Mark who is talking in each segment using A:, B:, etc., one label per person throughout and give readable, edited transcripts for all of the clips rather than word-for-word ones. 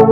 A: So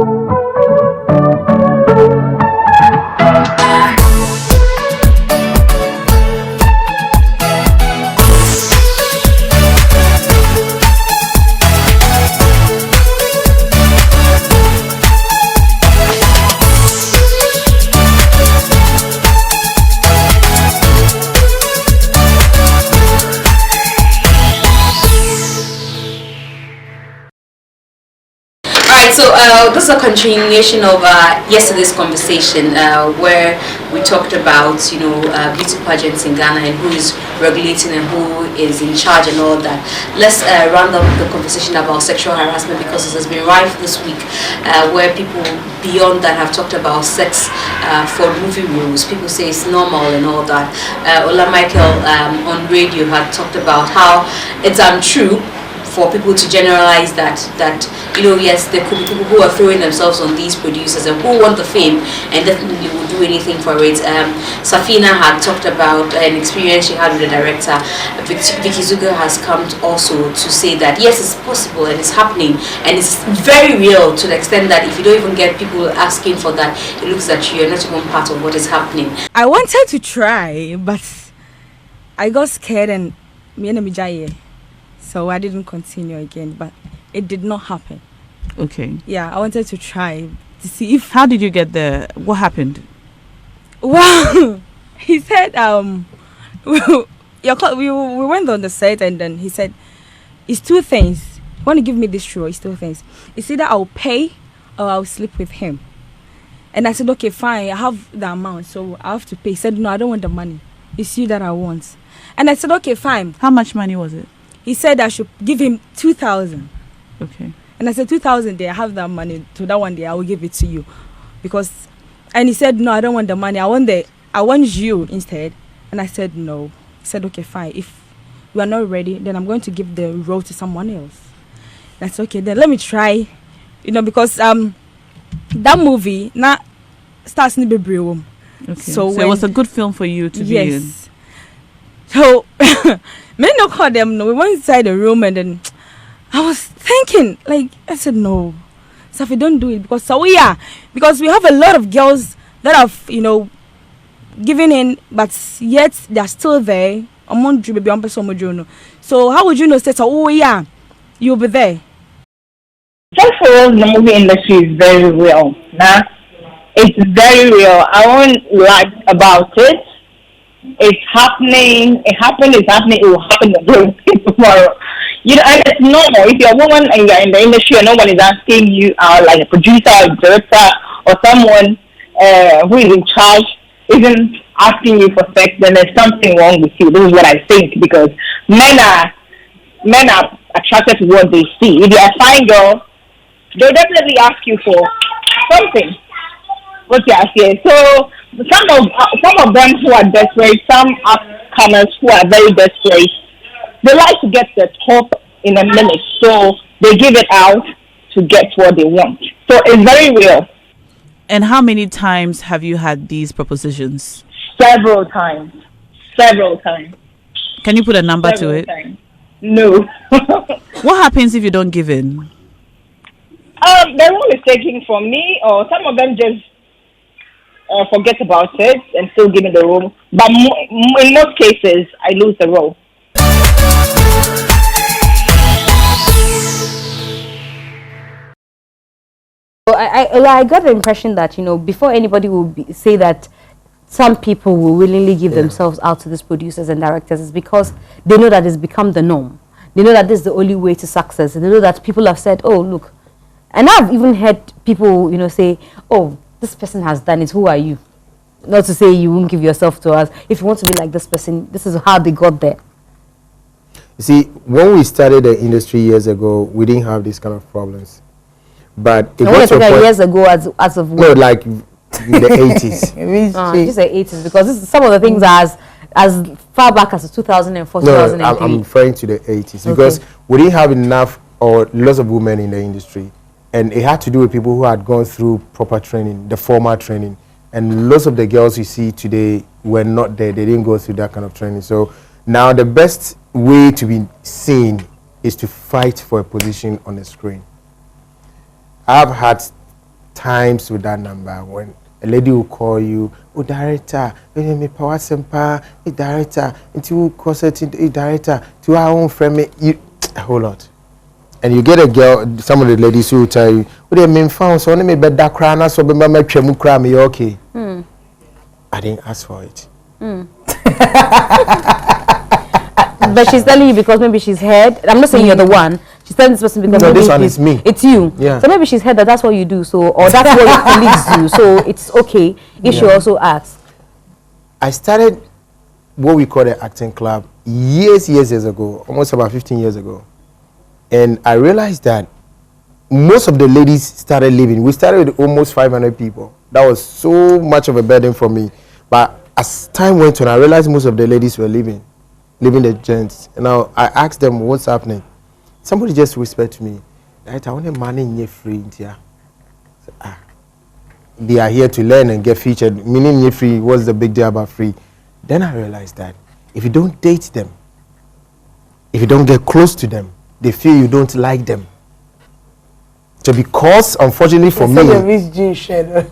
A: this is a continuation of yesterday's conversation where we talked about beauty pageants in Ghana and who is regulating and who is in charge and all that. Let's round up the conversation about sexual harassment, because it has been rife this week where people beyond that have talked about sex for movie roles. People say it's normal and all that. Ola Michael on radio had talked about how it's untrue for people to generalize that yes, there could be people who are throwing themselves on these producers and who want the fame and definitely will do anything for it. Safina had talked about an experience she had with the director. Vicky Zuga has come also to say that yes, it's possible and it's happening and it's very real, to the extent that if you don't even get people asking for that, it looks that you're not even part of what is happening.
B: I wanted to try, but I got scared and so I didn't continue again, but it did not happen.
C: Okay.
B: Yeah, I wanted to try to see if...
C: How did you get there? What happened?
B: Well, he said, we went on the set and then he said, it's two things. You want to give me this show, it's two things. It's either I'll pay or I'll sleep with him. And I said, okay, fine, I have the amount, so I have to pay. He said, no, I don't want the money. It's you that I want. And I said, okay, fine.
C: How much money was it?
B: He said I should give him 2,000.
C: Okay.
B: And I said 2,000 there. I have that money. To that one day, I will give it to you, because. And he said no, I don't want the money. I want you instead. And I said no. He said okay, fine. If you are not ready, then I'm going to give the role to someone else. That's okay. Then let me try. Because that movie now starts in the bedroom.
C: Okay. So it was a good film for you to be in.
B: So, men don't call them. No, we went inside the room and then I was thinking, I said, no, Safi, don't do it, because we have a lot of girls that have, given in, but yet they're still there. So how would you know? Say, you'll be there.
D: Just for us, the movie industry is very real. Nah, it's very real. I won't lie about it. It's happening. It happened. It's happening. It will happen again tomorrow. And it's normal. If you're a woman and you're in the industry and no one is asking you, like a producer or a director or someone who is in charge isn't asking you for sex, then there's something wrong with you. This is what I think, because men are attracted to what they see. If you're a fine girl, they'll definitely ask you for something. What you are saying. So some of them who are desperate, some upcomers who are very desperate, they like to get the top in a minute, so they give it out to get what they want. So it's very real.
C: And how many times have you had these propositions?
D: Several times.
C: Can you put a number to it?
D: Times. No.
C: What happens if you don't give in?
D: They're always taking from me, or some of them just forget about it and still give me the role. But in most cases, I lose the role.
E: I got the impression that, before anybody will say that some people will willingly give themselves out to these producers and directors, is because they know that it's become the norm. They know that this is the only way to success. They know that people have said, oh, look. And I've even heard people, say, oh, this person has done it. Who are you? Not to say you won't give yourself to us. If you want to be like this person, this is how they got there.
F: You see, when we started the industry years ago, we didn't have these kind of problems. But it
E: was years ago, as of
F: no, like in the 80s.
E: Just the 80s, because some of the things are as far back as 2004, 2003.
F: No, I'm referring to the 80s, because we didn't have enough or lots of women in the industry, and it had to do with people who had gone through proper training, the formal training, and lots of the girls you see today were not there. They didn't go through that kind of training. So now the best way to be seen is to fight for a position on the screen. I've had times with that number when a lady will call you, oh director, me power sempa, director, into corset, director, to our own friend, you a whole lot. And you get a girl, some of the ladies who will tell you, oh they mean found so me bed that crana so be my tremu cry me okay. I didn't ask for it.
E: But she's telling you because maybe she's heard. I'm not saying you're the one. She's telling this person because maybe
F: this one is me.
E: It's you.
F: Yeah.
E: So maybe she's heard that that's what you do. So or that's what your colleagues do. So it's okay if she also asks.
F: I started what we call the acting club years ago, almost about 15 years ago, and I realized that most of the ladies started leaving. We started with almost 500 people. That was so much of a burden for me. But as time went on, I realized most of the ladies were leaving the gents. And now I asked them what's happening. Somebody just whispered to me, right, I want a money in free here. They are here to learn and get featured. Meaning you're free, what's the big deal about free? Then I realized that if you don't date them, if you don't get close to them, they feel you don't like them. So because, unfortunately for me,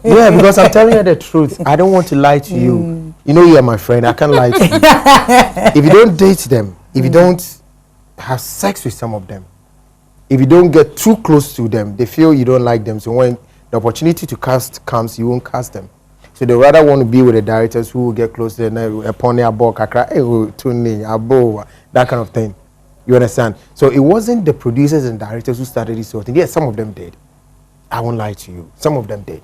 F: yeah, because I'm telling you the truth. I don't want to lie to you. You know you are my friend. I can't lie to you. If you don't date them, if you don't have sex with some of them, if you don't get too close to them, they feel you don't like them. So when the opportunity to cast comes, you won't cast them. So they rather want to be with the directors who will get close to them, upon their ball, that kind of thing. You understand? So it wasn't the producers and directors who started this sort of thing. Yes, some of them did. I won't lie to you. Some of them did.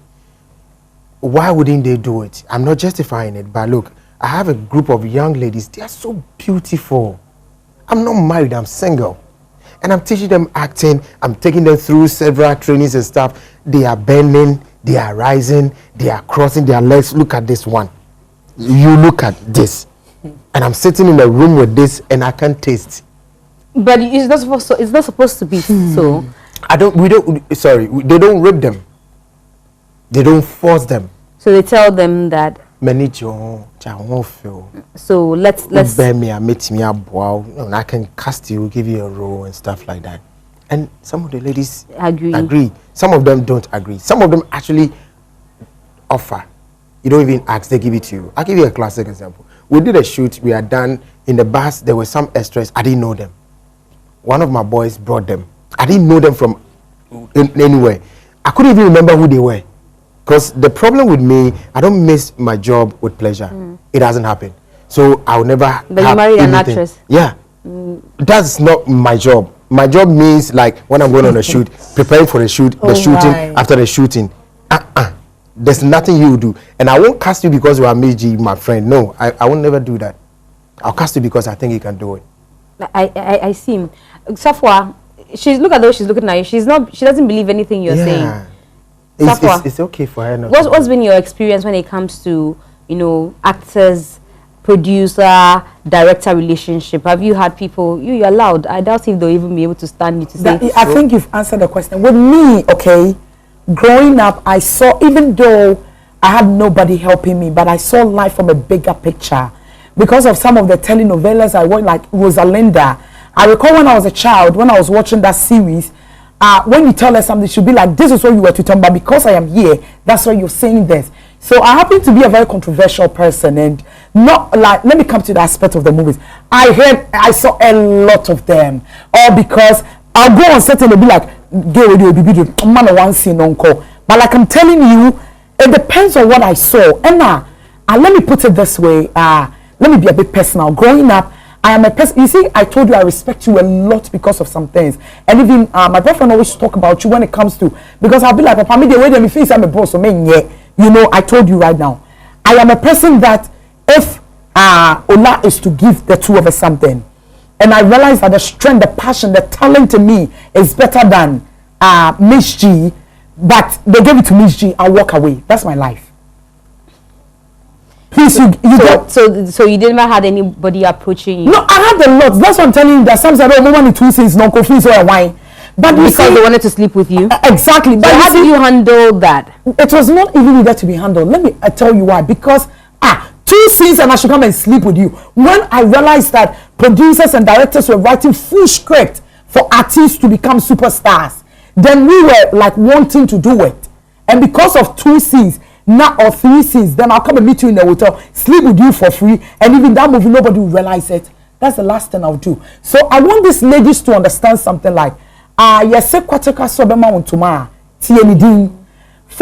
F: Why wouldn't they do it? I'm not justifying it, but look, I have a group of young ladies. They are so beautiful. I'm not married. I'm single. And I'm teaching them acting. I'm taking them through several trainings and stuff. They are bending. They are rising. They are crossing their legs. Look at this one. You look at this. And I'm sitting in a room with this and I can't taste.
E: But it's not supposed to be so.
F: They don't rip them. They don't force them.
E: So they tell them that. So let's
F: bear me and meet me up. Wow, I can cast you, give you a role and stuff like that. And some of the ladies agree. Some of them don't agree. Some of them actually offer. You don't even ask, they give it to you. I'll give you a classic example. We did a shoot, we are done in the bus, there were some extras, I didn't know them. One of my boys brought them. I didn't know them from anywhere. I couldn't even remember who they were. Because the problem with me, I don't miss my job with pleasure. It doesn't happen. So I'll never.
E: But you married an actress.
F: Yeah. That's not my job. My job means like when I'm going on a shoot, preparing for the shoot, after the shooting. There's nothing you do. And I won't cast you because you are Mzgee, my friend. No, I will never do that. I'll cast you because I think you can do it.
E: I see. Safwa, look at the way she's looking at you. She doesn't believe anything you're saying.
F: It's okay for her.
E: What's been your experience when it comes to, actors, producer, director relationship? Have you had people, you're loud. I doubt if they'll even be able to stand you to say.
G: I think you've answered the question. With me, okay, growing up, I saw, even though I had nobody helping me, but I saw life from a bigger picture. Because of some of the telenovelas I watched, like Rosalinda. I recall when I was a child, when I was watching that series, when you tell us something, it should be like, this is what you were to tell me, but because I am here, that's why you're saying this. So I happen to be a very controversial person, and not like, let me come to the aspect of the movies. I saw a lot of them, all because I'll go on set and they'll be like, man, one scene uncle. But like I'm telling you, it depends on what I saw. And let me put it this way, let me be a bit personal. Growing up, I am a person, you see, I told you I respect you a lot because of some things. And even my boyfriend always talk about you when it comes to, because I'll be like, Papa, the way they face I'm a boss, so I told you right now. I am a person that if Ola is to give the two of us something, and I realize that the strength, the passion, the talent in me is better than Mzgee, but they gave it to Mzgee, I'll walk away. That's my life. Please,
E: so you didn't ever had anybody approaching you?
G: No, I had a lot. That's what I'm telling you. That some said, "Oh, woman, two says no coffee or wine," but
E: because they wanted to sleep with you.
G: Exactly. But
E: so how did you handle that?
G: It was not even needed to be handled. Let me tell you why. Because 2 scenes and I should come and sleep with you. When I realized that producers and directors were writing full script for artists to become superstars, then we were like wanting to do it. and because of 2 scenes now or 3 scenes, then I'll come and meet you in the hotel, sleep with you for free, and even that movie nobody will realize it. That's the last thing I'll do. So I want these ladies to understand something like for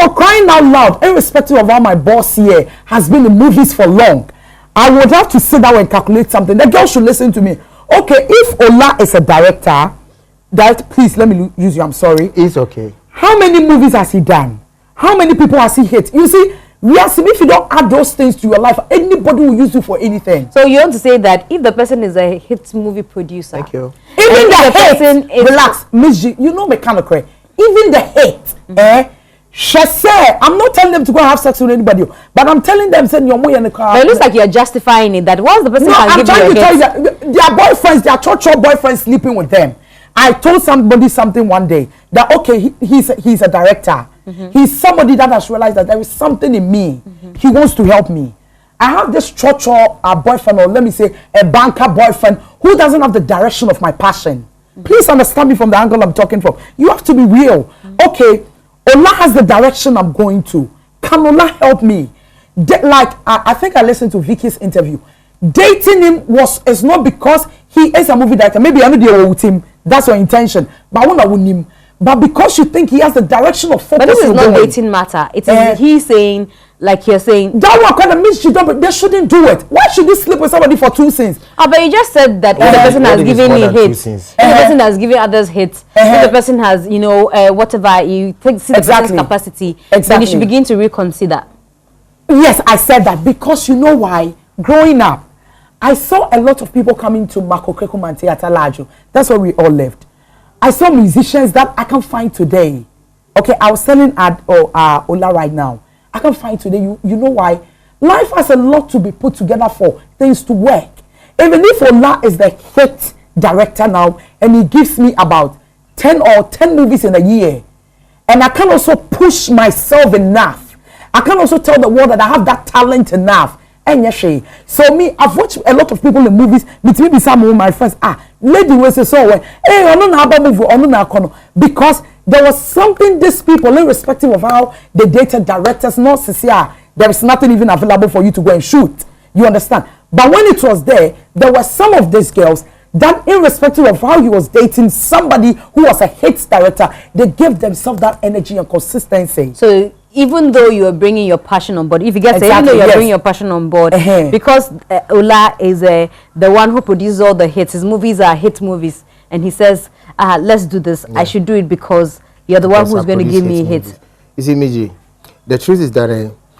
G: crying out loud, irrespective of how my boss here has been in movies for long, I would have to sit down and calculate something. The girl should listen to me. Okay, if Ola is a director, please let me use you, I'm sorry.
F: It's okay.
G: How many movies has he done? How many people has he hit? You see, if you don't add those things to your life, anybody will use you for anything.
E: So you want to say that if the person is a hit movie producer,
F: thank you.
G: Even the
E: person
G: hate, relax, Mzgee, you know mechanical. Even the hate, I'm not telling them to go and have sex with anybody, but I'm telling them send your money in the car.
E: But it looks like you're justifying it. That once the person can give you a hit.
G: I'm trying to tell you that their boyfriends, their church boyfriends sleeping with them. I told somebody something one day that okay, he's a director. He's somebody that has realized that there is something in me. He wants to help me. I have this church boyfriend, or let me say a banker boyfriend, who doesn't have the direction of my passion. Please understand me from the angle I'm talking from. You have to be real. Okay, Ola has the direction I'm going to. Can Ola help me? I think I listened to Vicky's interview. Dating him is not because he is a movie director. Maybe I know deal with him. That's your intention. But I want to win him. But because you think he has the direction of focus.
E: But this is not dating matter. It is he saying, like you're saying.
G: That one kind of means you don't, but they shouldn't do it. Why should you sleep with somebody for 2 scenes?
E: But you just said that if the person has given me hits, if the person has given others hits, if the person has, whatever, you see the person's capacity, then you should begin to reconsider.
G: Yes, I said that because you know why? Growing up, I saw a lot of people coming to Makokekuman Theatre Lajo. That's where we all lived. I saw musicians that I can find today. Okay, I was selling at Ola right now. I can find today. You know why? Life has a lot to be put together for things to work. Even if Ola is the hit director now, and he gives me about 10 movies in a year, and I can also push myself enough. I can also tell the world that I have that talent enough. So me, I've watched a lot of people in movies. Between some of my friends, lady was so hey, I don't know about movie, I don't know because there was something these people, irrespective of how they dated directors, not CCR, there is nothing even available for you to go and shoot. You understand? But when it was there were some of these girls that, irrespective of how he was dating somebody who was a hit director, they gave themselves that energy and consistency.
E: So even though you are bringing your passion on board, if you get even though you're bringing your passion on board, because Ola is the one who produces all the hits, his movies are hit movies, and he says, let's do this, I should do it because you're the one who's going to give me hits.
F: You see, Mzgee, the truth is that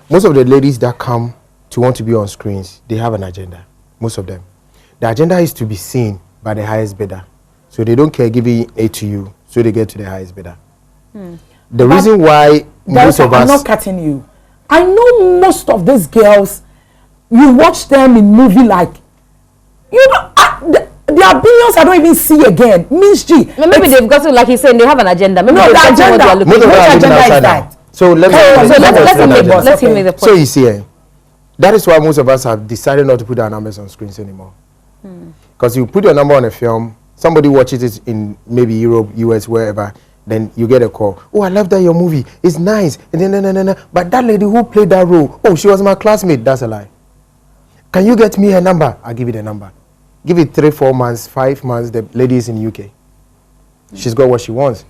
F: most of the ladies that come to want to be on screens, they have an agenda, most of them. The agenda is to be seen by the highest bidder. So they don't care giving it to you, so they get to the highest bidder. The reason why most of us...
G: I'm not cutting you. I know most of these girls, you watch them in movie like, their billions I don't even see again. Mzgee.
E: Maybe they've got to, like he's saying, they have an agenda. Maybe
G: no, the agenda. Which agenda is that?
F: So let's
E: make the point.
F: So you see, that is why most of us have decided not to put our numbers on screens anymore. Because you put your number on a film, somebody watches it in maybe Europe, US, wherever, then you get a call. Oh, I love that your movie. It's nice. And then, no. But that lady who played that role, oh, she was my classmate. That's a lie. Can you get me her number? I'll give you the number. Give it 3, 4 months, 5 months. The lady is in UK. She's got what she wants.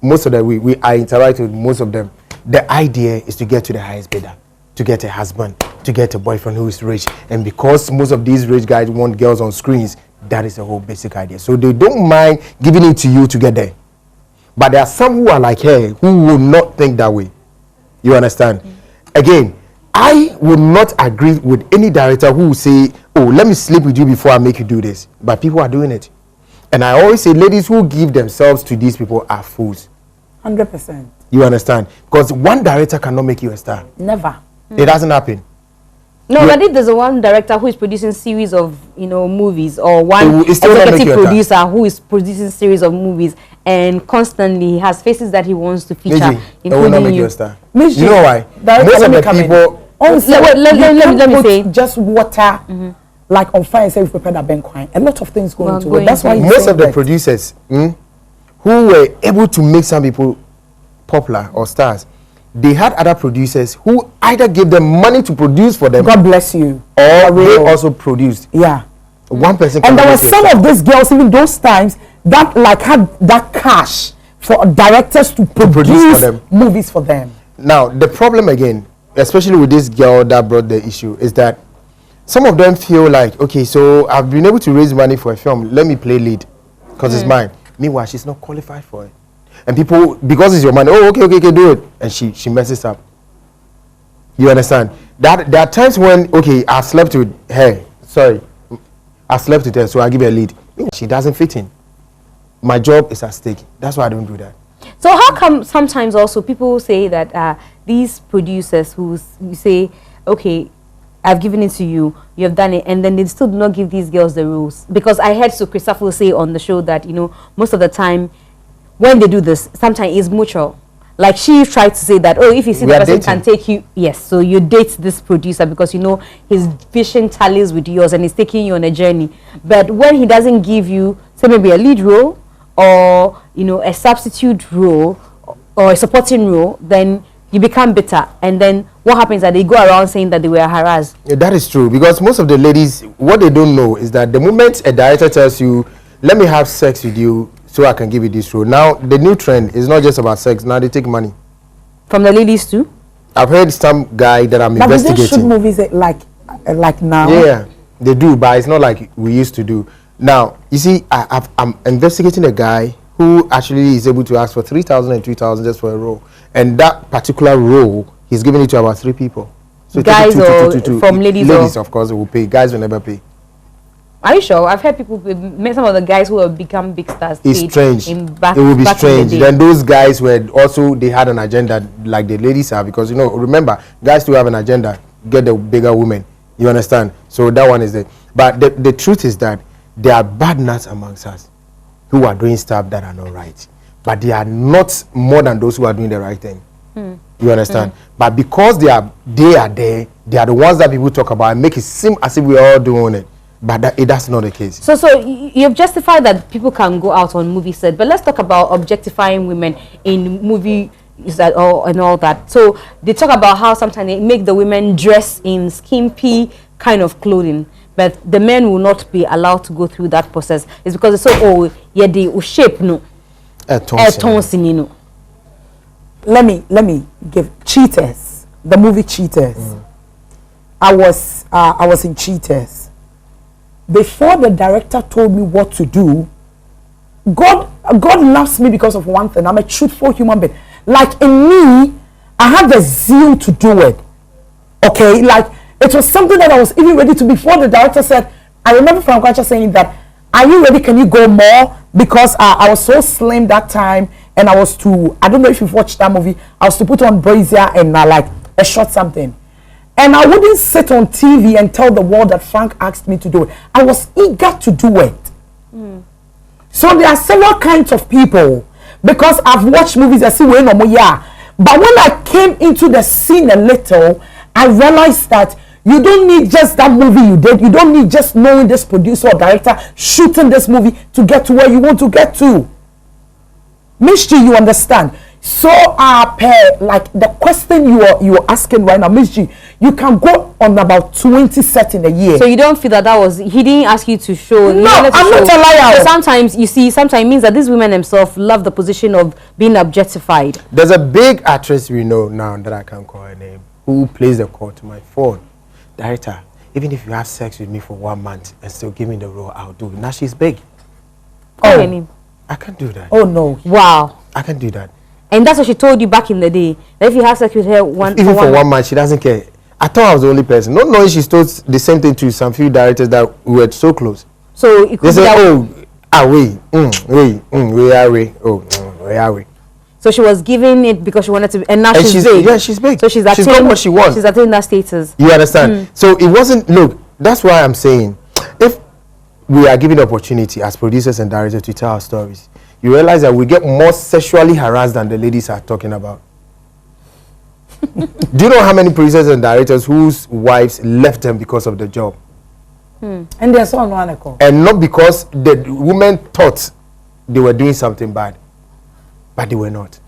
F: Most of them, I interact with most of them. The idea is to get to the highest bidder, to get a husband, to get a boyfriend who is rich. And because most of these rich guys want girls on screens, that is the whole basic idea. So they don't mind giving it to you to get there. But there are some who are like her who will not think that way. You understand? Again, I would not agree with any director who will say, oh, let me sleep with you before I make you do this. But people are doing it. And I always say ladies who give themselves to these people are fools.
G: 100%.
F: You understand? Because one director cannot make you a star.
G: Never.
F: It doesn't happen.
E: No, but if there's a one director who is producing series of movies, or one executive producer who is producing series of movies, and constantly he has faces that he wants to feature,
F: Mzgee,
E: including you.
F: You know why? Most of the people.
G: Let me say, just water like on fire and say we prepared a bank wine. A lot of things go into it. That's why
F: most of the producers who were able to make some people popular or stars, they had other producers who either gave them money to produce for them.
G: God bless you.
F: Or they also produced.
G: Yeah.
F: One person.
G: And there were some of these girls, even those times, that like had that cash for directors to produce
F: for them.
G: Movies for them.
F: Now, the problem again, especially with this girl that brought the issue, is that some of them feel like, okay, so I've been able to raise money for a film, let me play lead because it's mine. Meanwhile, she's not qualified for it. And people, because it's your money, oh, okay, do it. And she messes up. You understand? That there are times when, okay, I slept with her. Sorry. I slept with her, so I give her a lead. She doesn't fit in. My job is at stake. That's why I don't do that.
E: So how come sometimes also people say that these producers who say, okay, I've given it to you, you have done it, and then they still do not give these girls the rules? Because I heard Christopher say on the show that, you know, most of the time when they do this, sometimes it's mutual. Like she tried to say that, oh, if you see the person can take you, yes, so you date this producer because you know his vision tallies with yours and he's taking you on a journey. But when he doesn't give you, say maybe a lead role or, you know, a substitute role or a supporting role, then you become bitter. And then what happens is that they go around saying that they were harassed.
F: Yeah, that is true, because most of the ladies, what they don't know is that the moment a director tells you, let me have sex with you so I can give you this role. Now, the new trend is not just about sex. Now they take money.
E: From the ladies too?
F: I've heard some guy that I'm investigating.
G: But they shoot movies like now?
F: Yeah, they do, but it's not like we used to do. Now, you see, I'm investigating a guy who actually is able to ask for 3,000 and 3,000 just for a role. And that particular role, he's giving it to about 3 people. So
E: guys or from ladies?
F: Ladies, of course, will pay. Guys will never pay.
E: Are you sure? I've heard people, met some of the guys who have become big stars.
F: It's strange. It will be strange. Then those guys were also, they had an agenda like the ladies have, because, you know, remember, guys still have an agenda, get the bigger women. You understand? So that one is there. But the truth is that there are bad nuts amongst us who are doing stuff that are not right. But they are not more than those who are doing the right thing. You understand? But because they are there, they are the ones that people talk about and make it seem as if we are all doing it. But that's not the case. So
E: you've justified that people can go out on movie set, but let's talk about objectifying women in movie and all that. So they talk about how sometimes they make the women dress in skimpy kind of clothing, but the men will not be allowed to go through that process. It's because they say, oh, yeah, they shape no.
G: Let me give Cheaters, the movie Cheaters. I was in Cheaters. Before the director told me what to do, God loves me because of one thing. I'm a truthful human being. Like in me, I had the zeal to do it. Okay, like it was something that I was even ready to. Before the director said, I remember Frank Kwacha saying that, are you ready? Can you go more? Because I was so slim that time, and I was to, I don't know if you've watched that movie, I was to put on brazier and like a short something. And I wouldn't sit on TV and tell the world that Frank asked me to do it. I was eager to do it. So there are several kinds of people, because I've watched movies, I see where no more, yeah. But when I came into the scene a little, I realized that you don't need just that movie you did. You don't need just knowing this producer or director shooting this movie to get to where you want to get to. Mzgee, you understand? So like the question you are asking right now, Mzgee, you can go on about 20 sets in a year.
E: So you don't feel that was, he didn't ask you to show?
G: No, I'm not a liar.
E: So sometimes you see, sometimes it means that these women themselves love the position of being objectified.
F: There's a big actress we know now that I can't call her name, who plays the call to my phone. Director, even if you have sex with me for 1 month and still give me the role, I'll do it. Now she's big.
E: Oh,
F: I can't do that.
G: Oh no.
E: Wow.
F: I can't do that.
E: And that's what she told you back in the day. That if you have sex with her
F: even for one month, she doesn't care. I thought I was the only person. Not knowing she told the same thing to some few directors that we were so close.
E: So it could
F: they say, where are we?
E: So she was giving it because she wanted to, and now she's big.
F: Yeah, she's big.
E: So she's
F: got what she wants.
E: She's attaining that status.
F: You understand? So it wasn't. Look, that's why I'm saying, if we are given the opportunity as producers and directors to tell our stories, you realize that we get more sexually harassed than the ladies are talking about. Do you know how many producers and directors whose wives left them because of the job?
G: And there's so unwonderful.
F: And not because the women thought they were doing something bad, but they were not.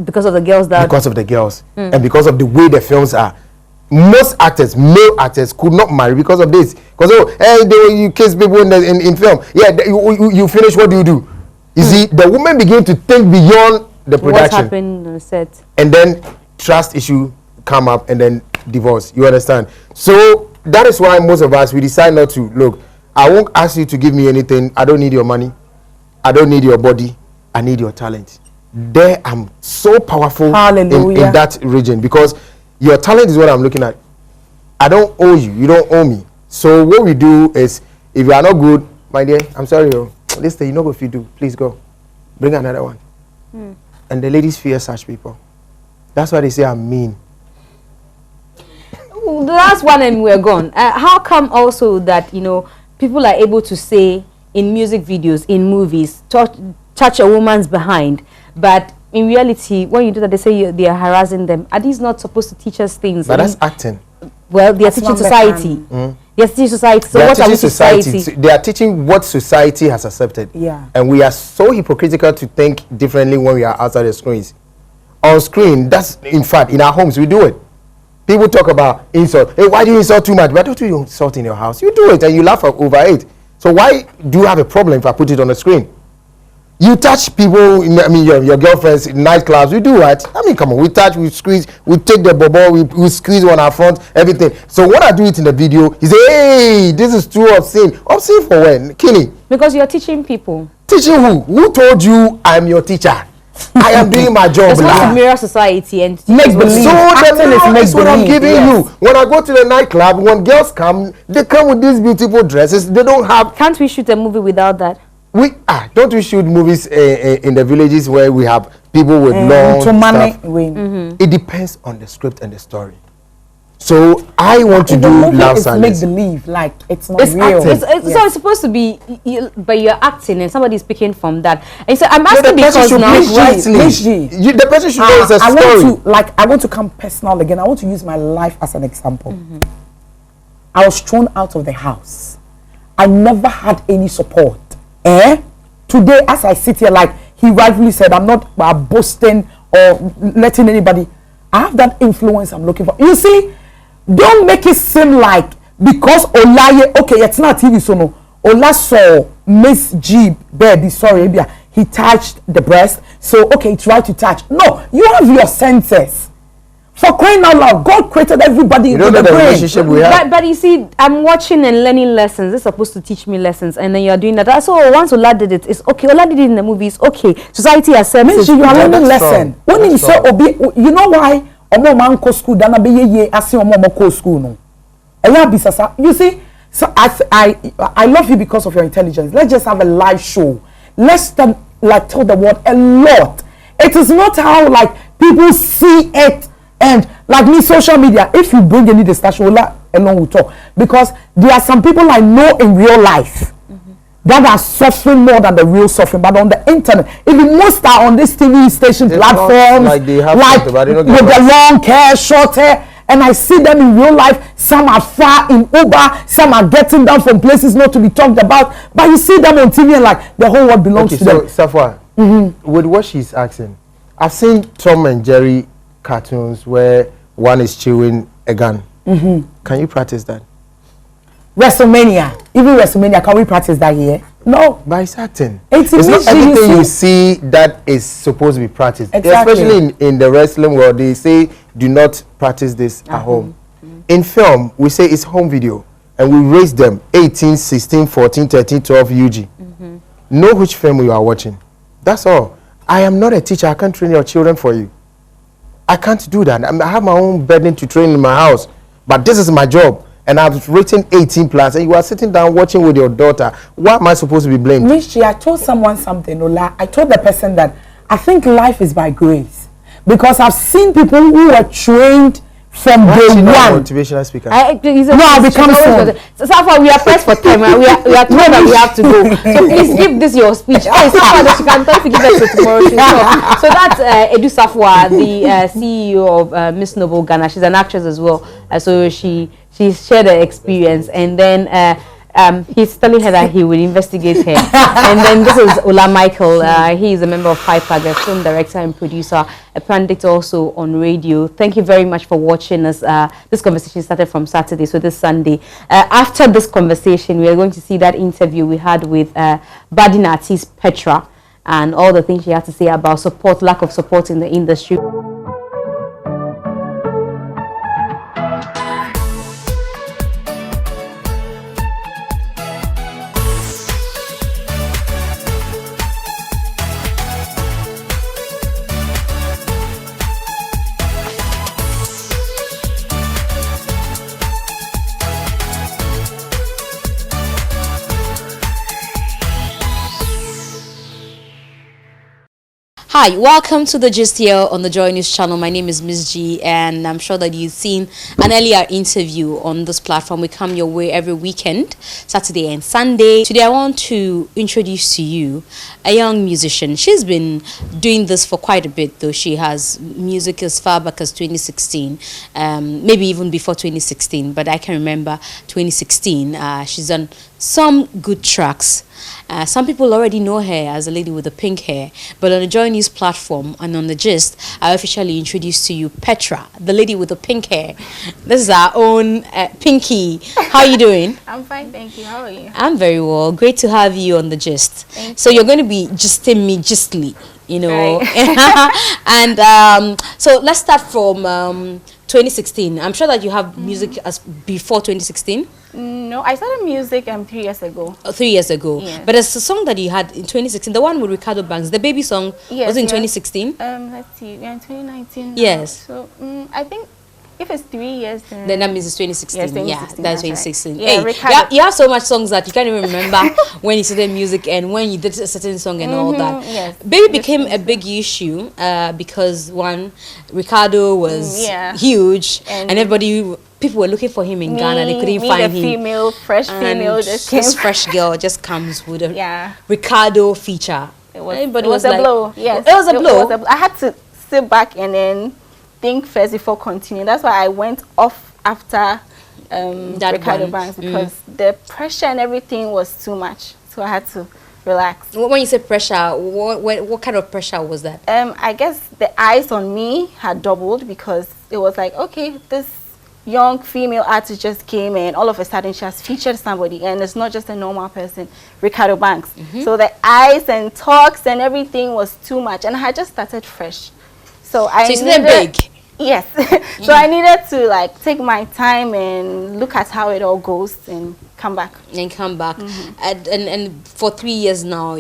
E: Because of the girls that...
F: Because of the girls. And because of the way the films are. Most actors, male actors, could not marry because of this. Because, you kiss people in film. Yeah, you finish, what do? You see, the women begin to think beyond the production.
E: What happened on the set.
F: And then trust issue come up and then divorce. You understand? So that is why most of us, we decide not to. Look, I won't ask you to give me anything. I don't need your money. I don't need your body. I need your talent. There I'm so powerful in that region because your talent is what I'm looking at. I don't owe you. You don't owe me. So what we do is, if you are not good, my dear, I'm sorry. This thing, you know if you do, please go. Bring another one. And the ladies fear such people. That's why they say I'm mean.
E: The last one and we're gone. How come also that, people are able to say in music videos, in movies, touch a woman's behind, but in reality, when you do that, they say they are harassing them. Are these not supposed to teach us things?
F: But that's acting.
E: Well, they are teaching society. They are teaching society. So what are we society?
F: They are teaching what society has accepted.
G: Yeah.
F: And we are so hypocritical to think differently when we are outside the screens. On screen, that's, in fact, in our homes, we do it. People talk about insult. Hey, why do you insult too much? Why don't you insult in your house? You do it and you laugh over it. So why do you have a problem if I put it on the screen? You touch people, your girlfriends in nightclubs, we do what? Come on, we touch, we squeeze, we take the bubble, we squeeze on our front, everything. So when I do it in the video, you say, hey, this is too obscene. Obscene for when? Killing.
E: Because you're teaching people.
F: Teaching who? Who told you I'm your teacher? I am doing my job.
E: It's supposed to mirror society and
F: make believe. So that's what I'm giving you. When I go to the nightclub, when girls come, they come with these beautiful dresses. They don't have.
E: Can't we shoot a movie without that?
F: Don't we shoot movies in the villages where we have people with long stuff? It depends on the script and the story. So I want to do love songs.
G: Make believe, like it's not
F: it's
G: real.
F: Yes.
E: So it's supposed to be, but you're acting and somebody's speaking from that. And so I'm asking because now,
F: the person should know it's a story.
G: I want to come personal again. I want to use my life as an example. I was thrown out of the house. I never had any support. Today, as I sit here, like he rightfully said, I'm not boasting or letting anybody. I have that influence I'm looking for. You see, don't make it seem like because Olaye, okay, it's not TV, so no. Ola saw Mzgee, baby, sorry, he touched the breast, so okay, it's right to touch. No, you have your senses. For crying out loud, God created everybody in the brain.
F: Relationship we have.
E: But you see, I'm watching and learning lessons. It's supposed to teach me lessons, and then you're doing that. So once Ola did it, it's okay. Ola did it in the movie, it's okay. Society accepts it.
G: You are learning lesson. When you say you know why? Omo man ko school, dana be ye asi omo ko school no. You see, so I love you because of your intelligence. Let's just have a live show. Let's tell the world a lot. It is not how people see it. And like me, social media, if you bring any discussion, along will talk. Because there are some people I know in real life that are suffering more than the real suffering. But on the internet, even most are on this TV station platforms, with the long hair, short hair, and I see them in real life. Some are far in Uber, some are getting down from places not to be talked about. But you see them on TV and the whole world belongs to them.
F: So, Safwa, with what she's asking, I've seen Tom and Jerry cartoons where one is chewing a gun. Can you practice that?
G: WrestleMania, can we practice that here? No,
F: by acting.
G: It's
F: not everything you see that is supposed to be practiced.
G: Exactly.
F: Especially in the wrestling world, they say do not practice this at home. In film, we say it's home video, and we raise them 18, 16, 14, 13, 12 UG. Know which film you are watching. That's all. I am not a teacher. I can't train your children for you. I can't do that. I have my own bedding to train in my house, but this is my job, and I've written 18 plus, and you are sitting down watching with your daughter. Why am I supposed to be blamed?
G: Mzgee, I told someone something, Ola. I told the person that I think life is by grace, because I've seen people who were trained from day one.
F: Motivational speaker.
G: I become so.
E: So far, we are pressed for time. We are told that we have to go. So please give this your speech. Oh, Safwa, that you can talk to give us to tomorrow. So that's Edu Safwa, the CEO of Miss Noble Ghana. She's an actress as well. So she shared her experience, and then he's telling her that he will investigate her. And then this is Ola Michael. He is a member of Piper, the film director and producer, a pundit also on radio. Thank you very much for watching us. This conversation started from Saturday, so this Sunday. After this conversation, we are going to see that interview we had with budding artist Petrah, and all the things she had to say about support, lack of support in the industry. Hi, welcome to the Gist here on the JoyNews channel. My name is Mzgee, and I'm sure that you've seen an earlier interview on this platform. We come your way every weekend, Saturday and Sunday. Today I want to introduce to you a young musician. She's been doing this for quite a bit, though. She has music as far back as 2016, maybe even before 2016, but I can remember 2016. She's done some good tracks. Some people already know her as a lady with the pink hair, but on the JoyNews platform and on the Gist, I officially introduced to you Petrah, the lady with the pink hair. This is our own Pinky. How are you doing?
H: I'm fine, thank you. How are you?
E: I'm very well. Great to have you on the Gist.
H: Thank
E: so you're going to be gisting me gistly, you know.
H: Right.
E: And so let's start from 2016. I'm sure that you have music as before 2016.
H: No, I started music 3 years ago.
E: 3 years ago.
H: Yes.
E: But it's a song that you had in 2016, the one with Ricardo Banks, the baby song,
H: Yes,
E: was in
H: yes.
E: 2016?
H: Let's see, we're in 2019 now.
E: Yes.
H: So I think if it's 3 years, then
E: Then that means it's 2016.
H: Yes,
E: Yeah,
H: 2016,
E: that's
H: that's right.
E: 2016.
H: Yeah,
E: Hey,
H: Ricardo.
E: you have so much songs that you can't even remember when you started music and when you did a certain song and all that.
H: yes.
E: Baby became a big issue because one, Ricardo was
H: Yeah.
E: huge and
H: And
E: people were looking for him in Ghana. They couldn't
H: me,
E: find
H: the
E: him.
H: female, fresh female,
E: And
H: just came.
E: this fresh girl just comes with a
H: Yeah.
E: Ricardo feature.
H: It was,
E: Everybody
H: it was,
E: was
H: a
E: like-
H: blow. Yes,
E: It was a blow?
H: I had to sit back and then think first before continuing. That's why I went off after
E: That
H: Ricardo
E: one.
H: Banks, because the pressure and everything was too much. So I had to relax.
E: When you say pressure, what kind of pressure was that?
H: I guess the eyes on me had doubled, because it was like, okay, this young female artist just came and all of a sudden she has featured somebody, and it's not just a normal person, Ricardo Banks. So the eyes and talks and everything was too much, and I had just started fresh. So I
E: So it's not big.
H: Yes. So I needed to like take my time and look at how it all goes and come back.
E: And come back. And for 3 years now,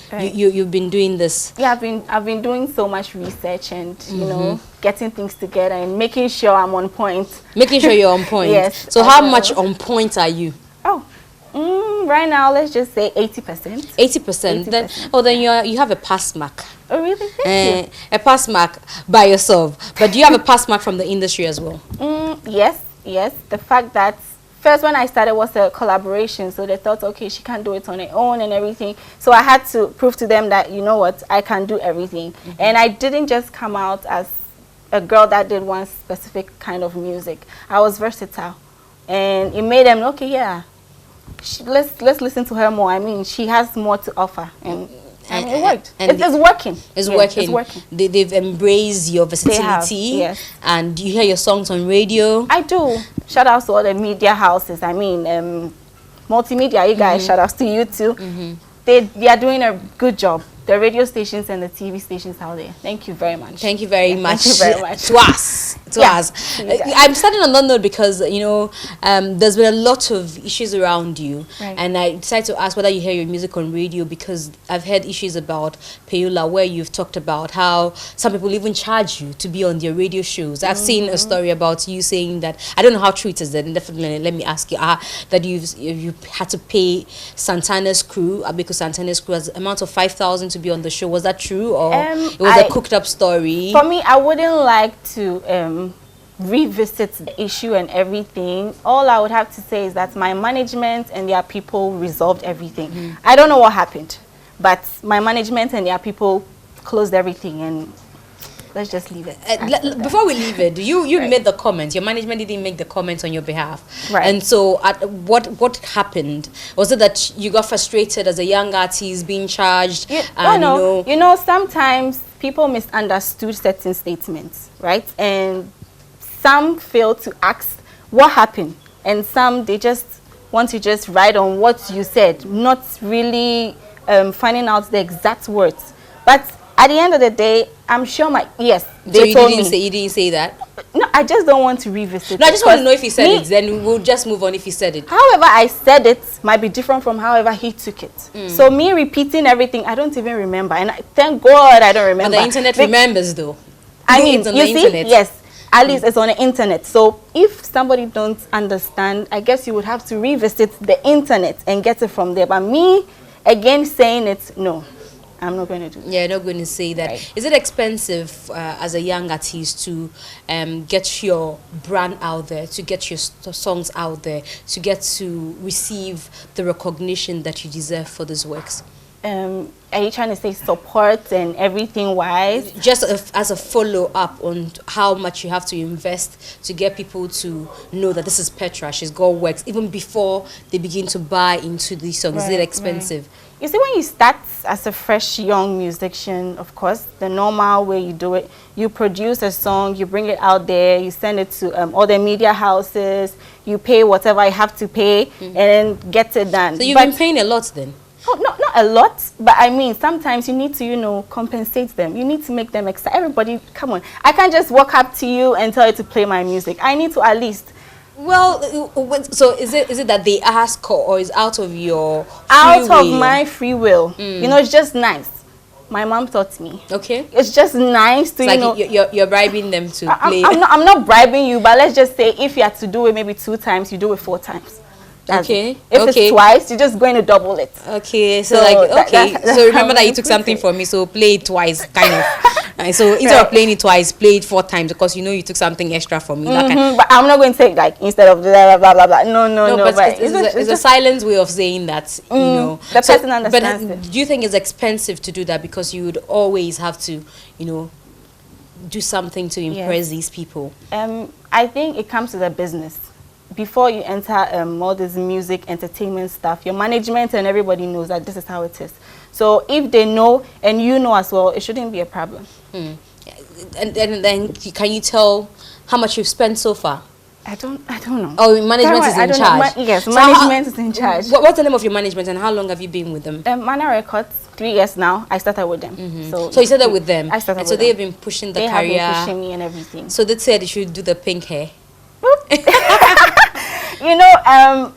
H: Right.
E: you've been doing this.
H: Yeah, I've been doing so much research and you know, getting things together and making sure I'm on point.
E: Making sure you're on point.
H: Yes,
E: So
H: I
E: how
H: will.
E: much on point are you?
H: Oh, right now let's just say 80%.
E: 80%. Then
H: 80%.
E: then you have a pass mark.
H: Oh, really? Thank
E: A pass mark by yourself. But do you have a pass mark from the industry as well?
H: you. Yes. The fact that first when I started was a collaboration, so they thought, okay, she can't do it on her own and everything. So I had to prove to them that, you know what, I can do everything. And I didn't just come out as a girl that did one specific kind of music. I was versatile, and it made them, okay, yeah, let's listen to her more. I mean, she has more to offer, and it worked.
E: And
H: It's working.
E: It's
H: Yes,
E: working.
H: It's working.
E: They've embraced your versatility.
H: yes.
E: And you hear your songs on radio.
H: I do. Shout outs to all the media houses. I mean, multimedia, you guys, shout outs to you too. They are doing a good job. The radio stations and the TV stations out there. Thank you very much.
E: Thank you very much.
H: Thank you very much.
E: To us. To
H: Yeah.
E: us.
H: You guys.
E: I'm starting on that note because, you know, there's been a lot of issues around you.
H: Right.
E: And I decided to ask whether you hear your music on radio, because I've heard issues about Peula, where you've talked about how some people even charge you to be on their radio shows. I've seen a story about you saying that, I don't know how true it is, then definitely let me ask you, that you had to pay Santana's crew, because Santana's crew has an amount of 5,000 to be on the show. Was that true, or it was a cooked up story?
H: For me, I wouldn't like to revisit the issue and everything. All I would have to say is that my management and their people resolved everything. I don't know what happened, but my management and their people closed everything, and let's just leave it.
A: Before we leave it, you made the comment. Your management didn't make the comment on your behalf,
H: right?
A: And so, what happened? Was it that you got frustrated as a young artist being charged?
H: Sometimes people misunderstood certain statements, right? And some fail to ask what happened, and some they just want to just write on what you said, not really finding out the exact words. But at the end of the day, I'm sure they told me.
A: You didn't say that?
H: No, I just don't want to revisit.
A: No, I just want to know if he said it. Then we'll just move on if he said it.
H: However I said it might be different from however he took it. So me repeating everything, I don't even remember. And thank God I don't remember.
A: But the internet remembers though.
H: I mean, yes. At least it's on the internet. So if somebody don't understand, I guess you would have to revisit the internet and get it from there. But me, again, saying it, no. I'm not going to do that.
A: Yeah, not going to say that.
H: Right.
A: Is it expensive as a young artist to get your brand out there, to get your songs out there, to get to receive the recognition that you deserve for these works?
H: Are you trying to say support and everything wise?
A: Just as a follow-up on how much you have to invest to get people to know that this is Petrah, she's got works, even before they begin to buy into these songs. Is it expensive?
H: Right. You see, when you start as a fresh young musician, of course, the normal way you do it, you produce a song, you bring it out there, you send it to all the media houses, you pay whatever you have to pay, and then get it done.
A: So you've been paying a lot then?
H: Not a lot, but I mean, sometimes you need to, compensate them. You need to make them excited. Everybody, come on. I can't just walk up to you and tell you to play my music. I need to at least.
A: Well, so is it that they ask or is out of your free
H: out
A: will?
H: Of my free will. It's just nice. My mom taught me.
A: Okay.
H: It's just nice to,
A: you're bribing them to play.
H: I'm not bribing you, but let's just say if you had to do it maybe 2 times, you do it 4 times.
A: Okay.
H: If it's twice, you're just going to double it.
A: Okay. So remember that you took something from me, so play it twice, kind of. So instead of playing it twice, play it 4 times because you took something extra from me.
H: But I'm not going to take instead of blah blah blah blah. No.
A: But it's a silent way of saying that
H: the person understands.
A: But do you think it's expensive to do that because you would always have to do something to impress these people?
H: I think it comes to the business. Before you enter all this music, entertainment stuff, your management and everybody knows that this is how it is. So if they know and you know as well, it shouldn't be a problem.
A: And then can you tell how much you've spent so far?
H: I don't know.
A: Oh, management is in charge.
H: Yes, so management is in charge.
A: What's the name of your management and how long have you been with them?
H: Mana Records, 3 years now. I started with them.
A: So you started with them.
H: I started with them.
A: So they've been pushing the career.
H: They have been pushing me and everything.
A: So they said you should do the pink hair.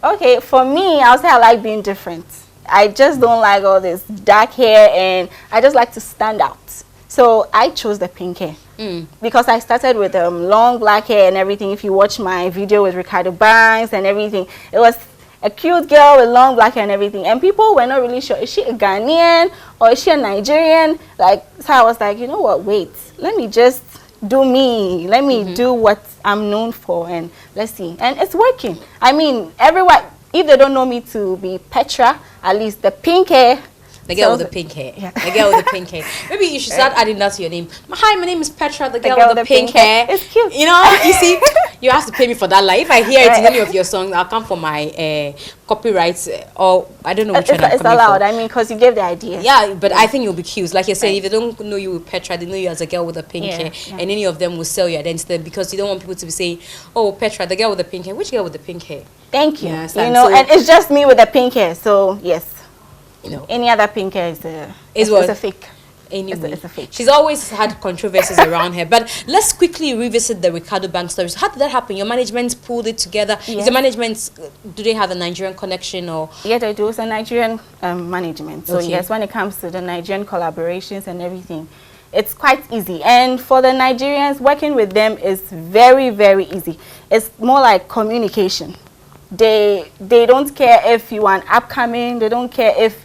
H: Okay, for me, I'll say I like being different. I just don't like all this dark hair, and I just like to stand out. So I chose the pink hair because I started with long black hair and everything. If you watch my video with Ricardo Banks and everything, it was a cute girl with long black hair and everything. And people were not really sure, is she a Ghanaian or is she a Nigerian? So I was like, you know what, wait, let me just do me. Let me do what I'm known for, and let's see. And it's working. I mean, everyone, if they don't know me to be Petrah, at least the pink hair.
A: The girl with the pink hair. Yeah. The girl with the pink hair. Maybe you should start adding that to your name. Hi, my name is Petrah, the girl with the pink hair.
H: It's cute.
A: You see, you have to pay me for that. Like, if I hear it in any of your songs, I'll come for my copyrights, or I don't know which one I'm
H: It's allowed. I mean, because you gave the idea.
A: Yeah, but I think you'll be cute. Like you're saying, if they don't know you with Petrah, they know you as a girl with a pink hair. And any of them will sell your identity because you don't want people to be saying, oh, Petrah, the girl with the pink hair. Which girl with the pink hair?
H: Thank you. And it's just me with the pink hair. So, yes. Any other pink hair is a fake.
A: Anyway,
H: it's a fake.
A: She's always had controversies around her. But let's quickly revisit the Ricardo Banks stories. How did that happen? Your management pulled it together.
H: Yes.
A: Is the management, do they have a Nigerian connection or?
H: Yeah, they do. It's a Nigerian management. So yes, when it comes to the Nigerian collaborations and everything, it's quite easy. And for the Nigerians, working with them is very, very easy. It's more like communication. They don't care if you are an upcoming. They don't care if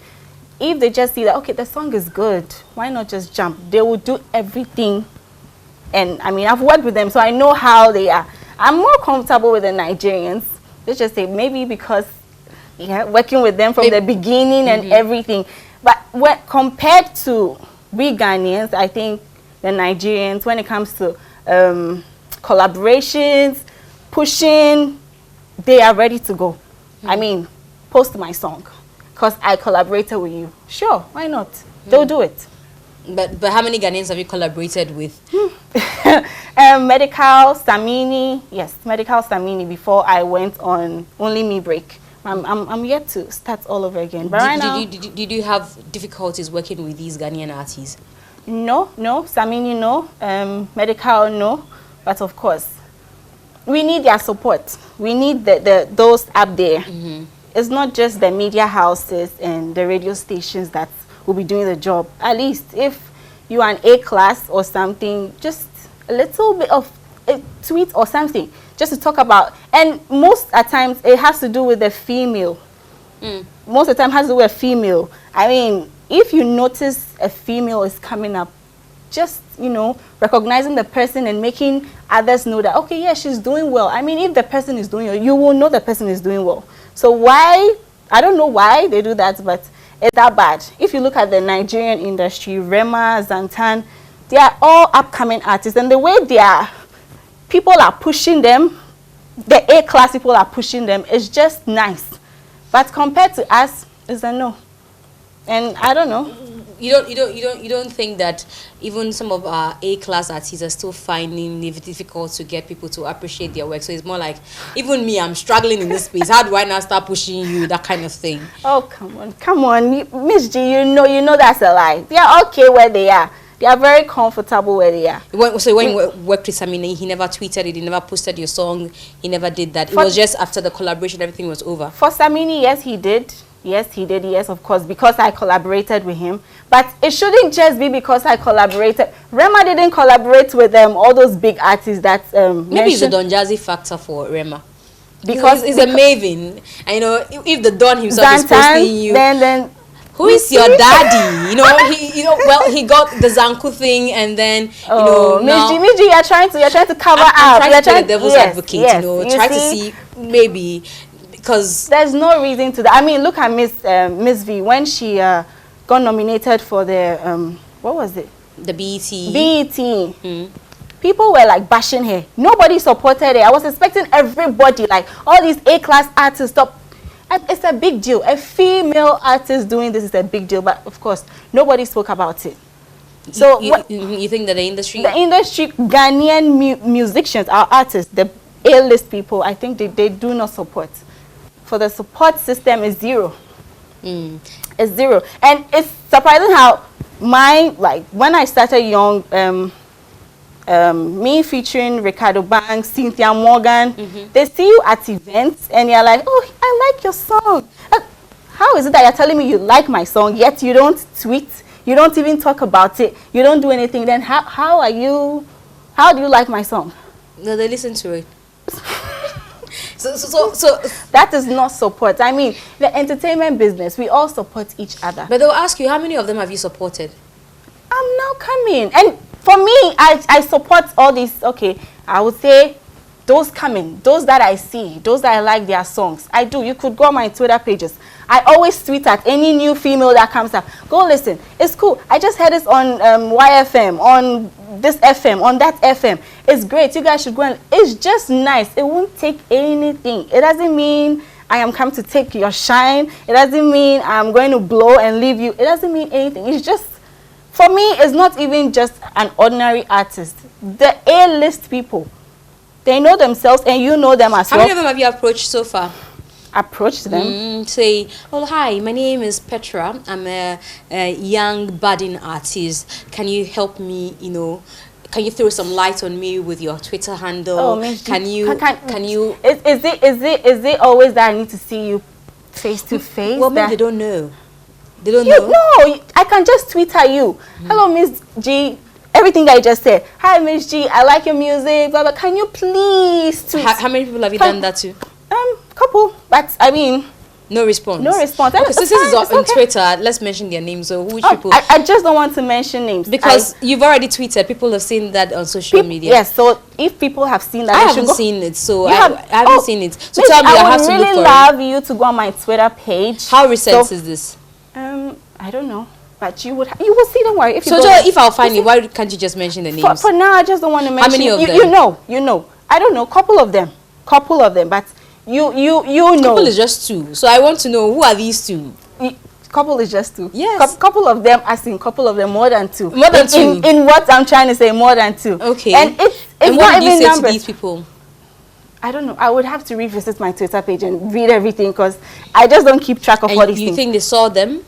H: they just see that, okay, the song is good, why not just jump? They will do everything. And I mean, I've worked with them, so I know how they are. I'm more comfortable with the Nigerians. Let's just say maybe because working with them from the beginning and everything. But compared to we Ghanaians, I think the Nigerians when it comes to collaborations, pushing. They are ready to go. I mean, post my song because I collaborated with you. Sure, why not? They'll do it.
A: But how many Ghanaians have you collaborated with?
H: Medical Samini, yes, Medical Samini. Before I went on Only Me break, I'm yet to start all over again. But right now,
A: did you have difficulties working with these Ghanaian artists?
H: No, Samini, no. Medical, no. But of course, we need their support. We need those up there. It's not just the media houses and the radio stations that will be doing the job. At least if you are an A class or something, just a little bit of a tweet or something just to talk about. And most at times it has to do with the female. Most of the time it has to do with a female. I mean, if you notice a female is coming up, just, you know, recognizing the person and making others know that, okay, yeah, she's doing well. I mean, if the person is doing well, you will know the person is doing well. So why, I don't know why they do that, but it's that bad. If you look at the Nigerian industry, Rema, Zantan, they are all upcoming artists. And the way people are pushing them, the A-class people are pushing them, is just nice. But compared to us, it's a no. And I don't know.
A: You don't think that even some of our A-class artists are still finding it difficult to get people to appreciate their work? So it's more like, even me, I'm struggling in this space. How do I now start pushing you? That kind of thing.
H: Oh, come on, Mzgee, you know that's a lie. They are okay where they are. They are very comfortable where they are.
A: So when you worked with Samini, he never tweeted it, he never posted your song, he never did that. It was just after the collaboration, everything was over.
H: For Samini, yes, he did. Yes, he did. Yes, of course, because I collaborated with him. But it shouldn't just be because I collaborated. Rema didn't collaborate with them, all those big artists that
A: maybe it's a Don Jazzy factor for Rema.
H: Because
A: he's a maven. And you know, if the Don himself is posting you,
H: then
A: who is your daddy? You know, well, he got the Zanku thing, and then
H: Mzgee, you're trying to cover up.
A: You're trying to be the devil's advocate.
H: Yes,
A: you know, try to see maybe. Because
H: there's no reason to that. I mean, look at Miss V when she got nominated for the what was it?
A: The BET.
H: BET. People were like bashing her. Nobody supported her. I was expecting everybody, like all these A-class artists, stop. It's a big deal. A female artist doing this is a big deal, but of course, nobody spoke about it. So
A: you think that the industry,
H: Ghanaian musicians, our artists, the A-list people, I think they do not support. For the support system is zero. It's zero. And it's surprising how when I started young, me featuring Ricardo Banks, Cynthia Morgan, they see you at events and you're like, oh, I like your song. How is it that you're telling me you like my song, yet you don't tweet, you don't even talk about it, you don't do anything? Then how do you like my song?
A: No, they listen to it. So
H: that is not support. I mean, the entertainment business, we all support each other.
A: But they'll ask you, how many of them have you supported?
H: I'm now coming. And for me, I support all these. Okay, I would say those coming, those that I see, those that I like their songs. I do. You could go on my Twitter pages. I always tweet at any new female that comes up. Go listen. It's cool. I just heard this on YFM, on this FM, on that FM. It's great. You guys should go and it's just nice. It won't take anything. It doesn't mean I am come to take your shine. It doesn't mean I'm going to blow and leave you. It doesn't mean anything. It's just, for me, it's not even just an ordinary artist. The A-list people, they know themselves and you know them as well.
A: How many of them have you approached so far?
H: Approach them.
A: Say, oh, hi, my name is Petrah. I'm a young budding artist. Can you help me, you know, can you throw some light on me with your Twitter handle?
H: Oh,
A: can you
H: is it always that I need to see you face to face?
A: Well, maybe they don't know. They don't know.
H: No, I can just tweet at you. Hello, Mzgee. Everything that I just said. Hi, Mzgee. I like your music. Blah, blah. Can you please tweet?
A: How many people have you done that to?
H: Couple, but I mean,
A: no response.
H: No response.
A: Okay, so this is on Twitter. Let's mention their names. So which people?
H: I just don't want to mention names
A: because you've already tweeted. People have seen that on social media.
H: Yes. So if people have seen that,
A: I haven't seen it. So I haven't seen it. So tell me, I have to look for it.
H: I would really love you to go on my Twitter page.
A: How recent is this?
H: I don't know. But you will see. Don't worry. If you
A: so
H: go
A: if I'll find it, why can't you just mention the names?
H: For now, I just don't want to mention.
A: How many of them?
H: You know. I don't know. Couple of them. But you know.
A: Couple is just 2. So I want to know, who are these 2?
H: Couple is just 2.
A: Yes.
H: Couple of them, as in couple of them, more than 2.
A: More than 2.
H: In what I'm trying to say, more than 2.
A: Okay.
H: And it's
A: and
H: not
A: what did you
H: even
A: say
H: numbers.
A: to these people?
H: I don't know. I would have to revisit my Twitter page and read everything because I just don't keep track of all these things.
A: You think they saw them?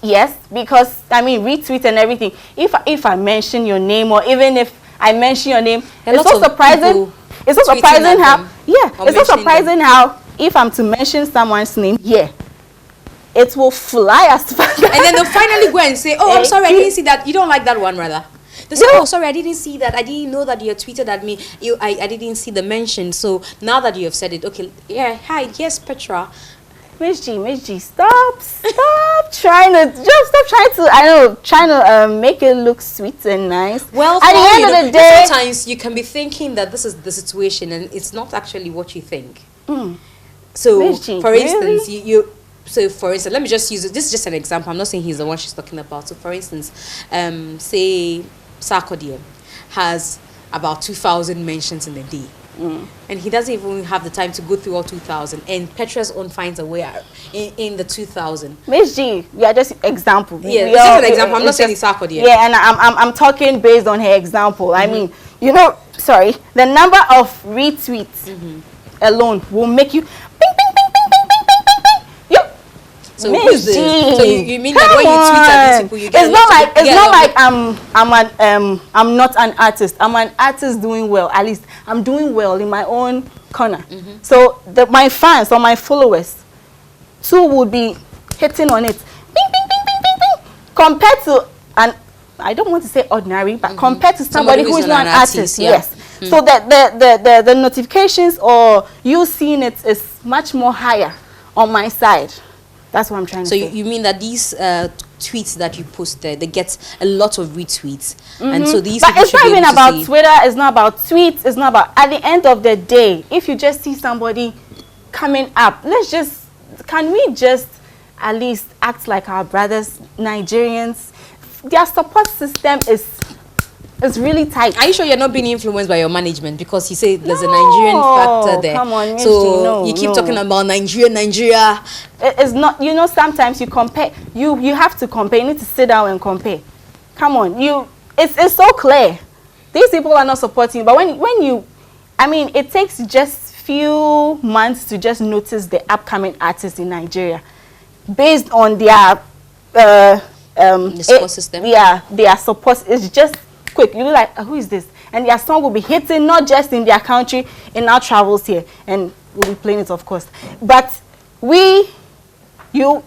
H: Yes, because I mean retweet and everything. If I mention your name, or even if I mention your name, it's so surprising. It's so surprising how it's so surprising how if I'm to mention someone's name, it will fly as fast.
A: And then they'll finally go and say, "Oh, I'm sorry, I didn't see that." You don't like that one, rather. They say, "Oh, sorry, I didn't see that. I didn't know that you tweeted at me. I didn't see the mention. So now that you have said it, okay, hi, yes, Petrah."
H: Mzgee, stop trying to make it look sweet and nice.
A: Well,
H: at the end of the day,
A: sometimes you can be thinking that this is the situation and it's not actually what you think. So,
H: Mzgee,
A: for instance,
H: really?
A: So, for instance, let me just use it. This is just an example. I'm not saying he's the one she's talking about. So, for instance, say Sarkodie has about 2,000 mentions in a day. And he doesn't even have the time to go through all 2,000. And Petrah's own finds a way in the 2,000.
H: Mzgee, we are just example.
A: Yeah, this is an example. I'm not saying it's Sarkodie.
H: Yeah, and I'm talking based on her example. I mean, the number of retweets alone will make you ping, ping, ping, ping, ping, ping, ping, ping, ping. Yep.
A: So you mean that when you tweet at these people, you get
H: I'm not an artist. I'm an artist doing well. At least I'm doing well in my own corner. So my fans or my followers too would be hitting on it. Ping, ping, ping, ping, ping, ping. Compared to I don't want to say ordinary, but compared to somebody who is not an artist, yes. So that the notifications or you seeing it is much more higher on my side. That's what I'm trying to say.
A: So you mean that these tweets that you post there, they get a lot of retweets, and so these.
H: But it's not even about Twitter. It's not about tweets. It's not about. At the end of the day, if you just see somebody coming up, can we just at least act like our brothers, Nigerians? Their support system is really tight.
A: Are you sure you're not being influenced by your management? Because you say there's a Nigerian factor there.
H: Come on,
A: so you keep talking about Nigeria.
H: It's not. Sometimes you compare. You have to compare. You need to sit down and compare. Come on, It's so clear. These people are not supporting you. But when you, it takes just few months to just notice the upcoming artists in Nigeria, based on their
A: support system.
H: Yeah, their support is just quick. You be like, who is this? And their song will be hitting not just in their country, in our travels here, and we'll be playing it, of course. But you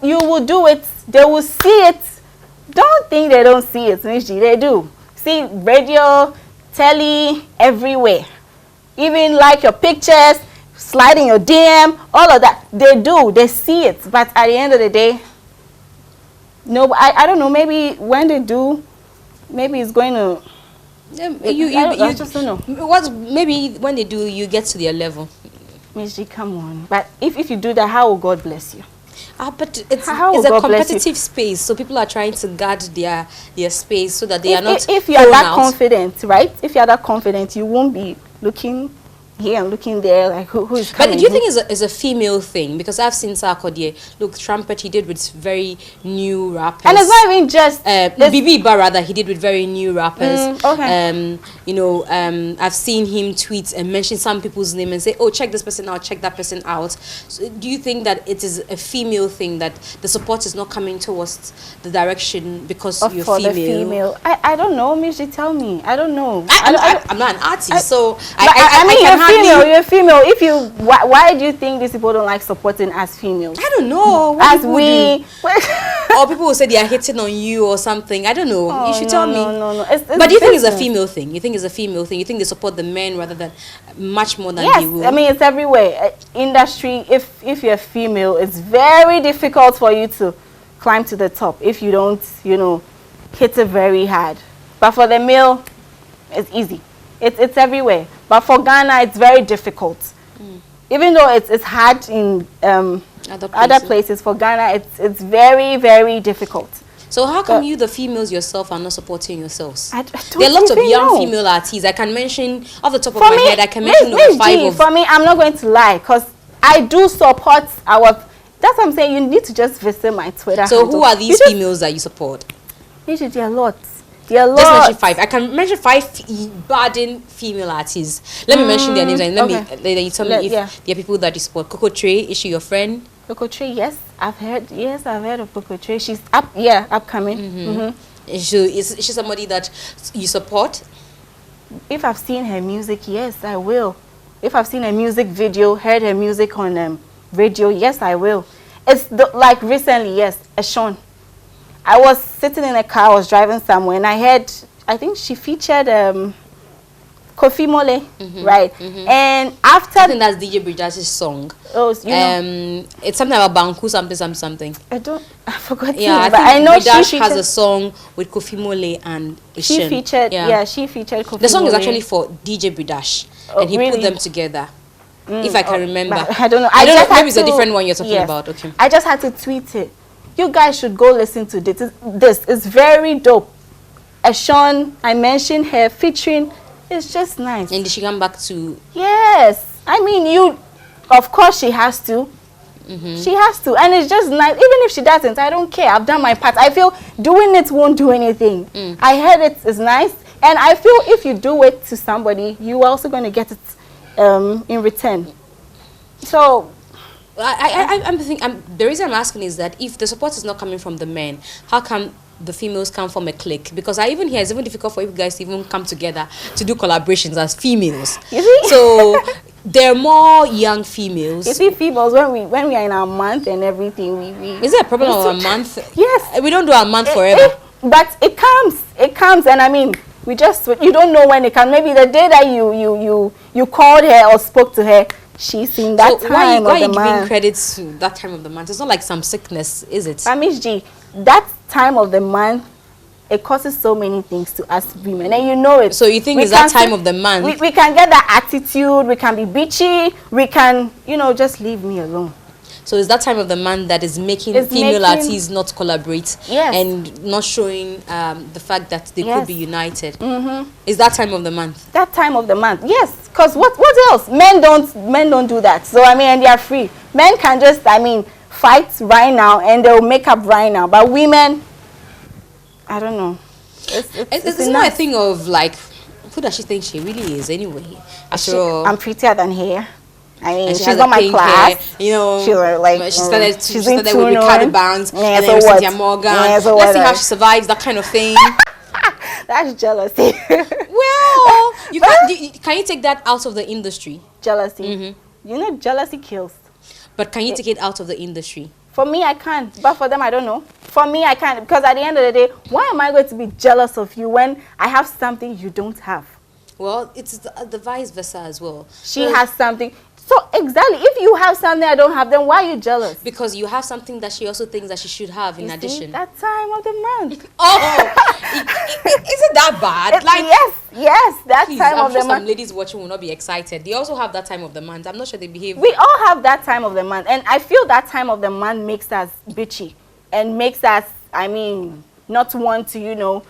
H: will do it. They will see it. Don't think they don't see it, Mzgee. They do. See radio, telly, everywhere. Even like your pictures, sliding your DM, all of that. They do. They see it. But at the end of the day, no. I don't know. Maybe when they do, maybe it's going to.
A: I
H: just don't know.
A: Maybe when they do, you get to their level.
H: Mzgee, come on. But if you do that, how will God bless you?
A: But it's a competitive space, so people are trying to guard their space so that they are not.
H: If you are that confident, right? If you are that confident, you won't be looking here and looking there, like who is coming.
A: But do you think it's a female thing? Because I've seen Sarkodie, look, trumpet he did with very new rappers.
H: And it's not even just
A: Bibi Barada he did with very new rappers.
H: Okay.
A: I've seen him tweet and mention some people's name and say, oh, check this person out, check that person out. So do you think that it is a female thing, that the support is not coming towards the direction because you're
H: for
A: female?
H: The female? I don't know, Mzgee, tell me. I don't know.
A: I'm not an artist, so
H: you're female. If you, why do you think these people don't like supporting as females?
A: I don't know. Or people will say they are hitting on you or something. I don't know.
H: Oh,
A: you should tell me.
H: No.
A: But do you think it's a female thing? You think it's a female thing? You think they support the men rather than much more than they will?
H: Yes, it's everywhere. Industry. If you're female, it's very difficult for you to climb to the top if you don't, hit it very hard. But for the male, it's easy. It's everywhere. But for Ghana, it's very difficult. Even though it's hard in other places, for Ghana, it's very, very difficult.
A: So how come you, the females yourself, are not supporting yourselves?
H: I don't
A: There are lots of
H: even
A: young
H: know.
A: female artists. I can mention off the top of
H: For
A: my
H: me,
A: head. I can mention
H: Miss
A: five
H: G,
A: of.
H: for me, I'm not going to lie, because I do support our. That's what I'm saying. You need to just visit my Twitter.
A: So who are these females that you support?
H: Usually there are lots. There are lots.
A: Just mention five. I can mention five budding female artists. Let me mention their names and then you tell me if there are people that you support. Coco Trey, is she your friend?
H: Coco Trey, yes, I've heard. Yes, I've heard of Coco Trey. She's upcoming.
A: Is she somebody that you support?
H: If I've seen her music, yes, I will. If I've seen a music video, heard her music on radio, yes, I will. It's like recently, yes, Sean. I was sitting in a car, I was driving somewhere, and I heard, I think she featured Kofi Mole, right? And after...
A: I think that's DJ Bridges' song.
H: Oh, you know.
A: It's something about Banku, something.
H: I forgot.
A: Yeah,
H: but I know
A: Bridges
H: she
A: has a song with Kofi Mole and Ishin.
H: She featured, she featured Kofi Mole.
A: The song is actually for DJ Bridges, and he put them together. If I can remember.
H: I don't know.
A: I don't know, maybe it's a different one you're talking about. Okay.
H: I just had to tweet it. You guys should go listen to this. This is very dope. Sean, I mentioned her featuring. It's just nice.
A: And did she come back to...
H: Yes. I mean, of course she has to. She has to. And it's just nice. Even if she doesn't, I don't care. I've done my part. I feel doing it won't do anything. I heard it is nice. And I feel if you do it to somebody, you're also going to get it in return. So...
A: the reason I'm asking is that if the support is not coming from the men, how come the females come from a clique? Because I even hear it's even difficult for you guys to even come together to do collaborations as females.
H: You see?
A: So there are more young females.
H: You see, females, when we are in our month and everything, we
A: is there a problem of a month?
H: Yes.
A: We don't do a month forever.
H: But it comes, and I mean, you don't know when it comes. Maybe the day that you called her or spoke to her, she's in that time of the month.
A: Why are you giving credit to that time of the month? It's not like some sickness, is it?
H: Mzgee, that time of the month, it causes so many things to us women, and you know it.
A: So you think it's that time of the month?
H: We can get that attitude, we can be bitchy, we can, just leave me alone.
A: So it's that time of the month that is making female artists not collaborate and not showing the fact that they could be united. It's that time of the month. That time of the month, yes. Because what else? Men don't do that. So I mean, and they are free. Men can just fight right now and they'll make up right now. But women, I don't know. It's not a thing of like, who does she think she really is anyway? After all, I'm prettier than her. I mean, she's not my class. Hair, she started with Ricardo Banks and then Cynthia Morgan. Let's see how she survives that kind of thing. That's jealousy. Well, can you take that out of the industry? Jealousy. Jealousy kills. But can you take it out of the industry? For me, I can't. But for them, I don't know. For me, I can't. Because at the end of the day, why am I going to be jealous of you when I have something you don't have? Well, it's the vice versa as well. She has something. So exactly, if you have something I don't have, then why are you jealous? Because you have something that she also thinks that she should have in addition. That time of the month. Oh, is it that bad? Yes, that time of the month. Some ladies watching will not be excited. They also have that time of the month. I'm not sure they behave. We all have that time of the month, and I feel that time of the month makes us bitchy and makes us, not want to,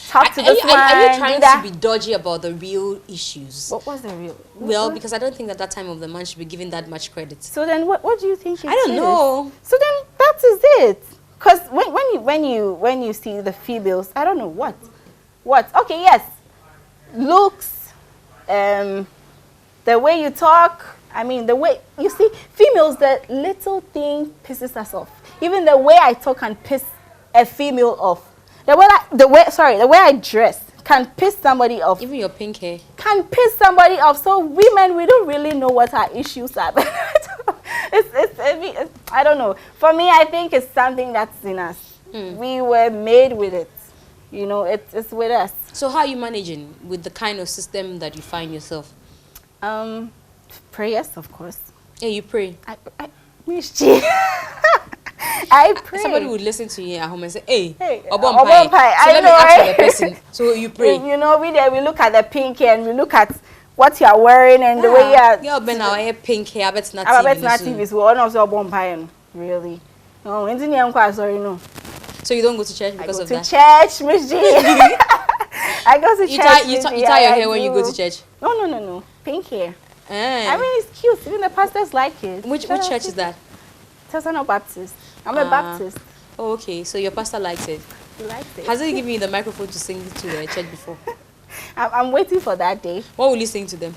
A: talk to this one. Are you trying to be dodgy about the real issues? What's the real? Well, because I don't think that time of the month should be given that much credit. So then, what do you think? I don't know. So then, that is it. Because when you see the females, I don't know what. Okay, yes, looks, the way you talk. The way you see females, the little thing pisses us off. Even the way I talk can piss a female off. The way I dress can piss somebody off. Even your pink hair can piss somebody off. So women, we don't really know what our issues are. it's I don't know. For me, I think it's something that's in us. We were made with it. It's with us. So how are you managing with the kind of system that you find yourself? Prayers, of course. Yeah, you pray. I Mzgee. I pray. Somebody would listen to you at home and say, hey, Obompai. So let me ask the person. So you pray. We look at the pink hair and we look at what you are wearing and the way you are. Yeah, but now I have pink hair. I bet not TV. I bet not TV. So one of the Obompai. Really? No, sorry, no. So you don't go to church because of that?
H: I go to church, Mzgee. I go to church.
A: You tie your hair when you go to church?
H: No. Pink hair.
A: Eh.
H: I mean, it's cute. Even the pastors like it.
A: Which church is that?
H: Tesano Baptist. I'm a Baptist.
A: Oh, okay. So your pastor likes it.
H: He likes it.
A: Has he given you the microphone to sing to the church before?
H: I'm waiting for that day.
A: What will you sing to them?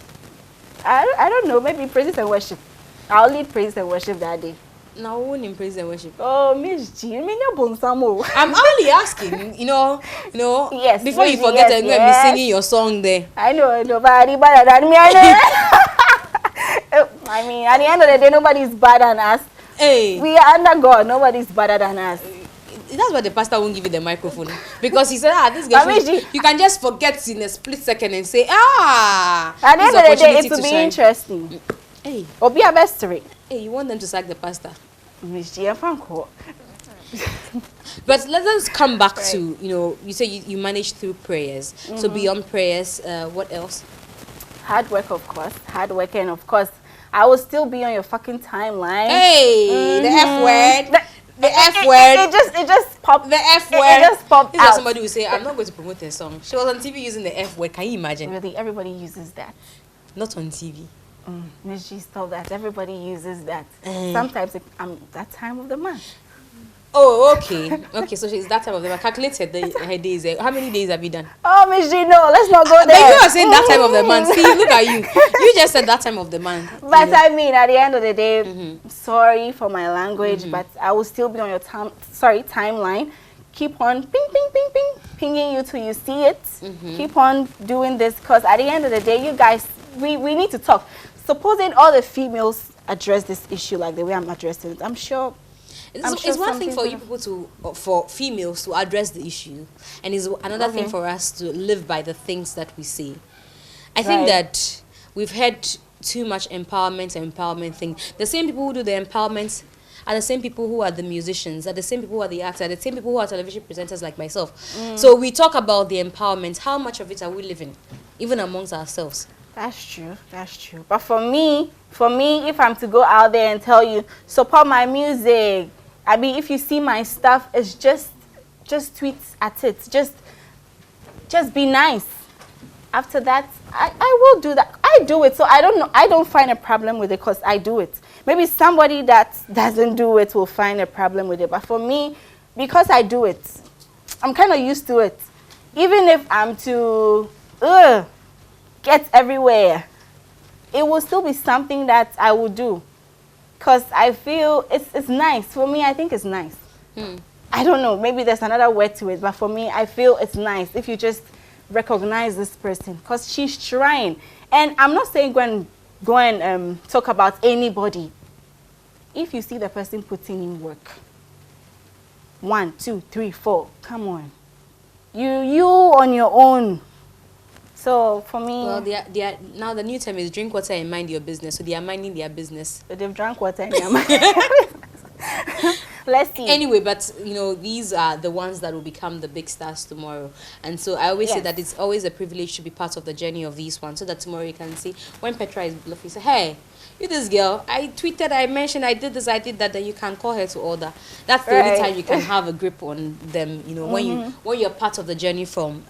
H: I don't know. Maybe praises and worship. I'll lead praise and worship that day.
A: No, we won't praise and worship.
H: Oh, Mzgee, you mean you're Bonsamo?
A: I'm only asking, you know.
H: Yes.
A: Before you forget, I'm going to be singing your song there.
H: I know nobody better than me. I know. I mean, at the end of the day, nobody's better than us.
A: Hey.
H: We are under God. Nobody's better than us.
A: That's why the pastor won't give you the microphone, because he said, this girl, you can just forget in a split second and say,
H: At the end of the day, it will be interesting.
A: Hey.
H: Or be a mystery.
A: Hey, you want them to sack the pastor?
H: Mzgee,
A: But let us come back to, you say you manage through prayers. So beyond prayers, what else?
H: Hard work, of course. Hard work, and of course, I will still be on your fucking timeline.
A: Hey, the F word. The F word.
H: It just popped.
A: The F word.
H: It just popped
A: This
H: out.
A: is somebody who say, I'm not going to promote a song. She was on TV using the F word. Can you imagine?
H: Really, everybody uses that.
A: Not on TV.
H: Mzgee, stop that. Everybody uses that. Sometimes I'm that time of the month.
A: Oh, okay. Okay, so it's that time of the month. Calculated her days. How many days have you done?
H: Oh, Mzgee, no, let's not go there.
A: But you are saying that time of the month. See, look at you. You just said that time of the month.
H: But I mean, at the end of the day, sorry for my language, but I will still be on your timeline. Keep on pinging you till you see it. Keep on doing this, because at the end of the day, you guys, we need to talk. Supposing all the females address this issue like the way I'm addressing it, I'm sure
A: it's one thing for you people for females to address the issue, and it's another thing for us to live by the things that we see. I think that we've had too much empowerment thing. The same people who do the empowerment are the same people who are the musicians, are the same people who are the actors, are the same people who are television presenters like myself. So we talk about the empowerment. How much of it are we living, even amongst ourselves?
H: That's true. But for me, if I'm to go out there and tell you, support my music, I mean, if you see my stuff, it's just tweet at it. Just be nice. After that, I will do that. I do it, so I don't know. I don't find a problem with it because I do it. Maybe somebody that doesn't do it will find a problem with it. But for me, because I do it, I'm kind of used to it. Even if I'm to get everywhere, it will still be something that I will do. Because I feel it's nice. For me, I think it's nice. I don't know. Maybe there's another word to it. But for me, I feel it's nice if you just recognize this person. Because she's trying. And I'm not saying go and talk about anybody. If you see the person putting in work, 1, 2, 3, 4, come on. You on your own. So for me,
A: well, they are now the new term is drink water and mind your business. So they are minding their business.
H: They've drank water and they're minding. Let's see.
A: Anyway, but these are the ones that will become the big stars tomorrow. And so I always say that it's always a privilege to be part of the journey of these ones, so that tomorrow you can see when Petrah is bluffing, say, hey, you this girl, I tweeted, I mentioned, I did this, I did that, then you can call her to order. That's the only time you can have a grip on them, when you're part of the journey from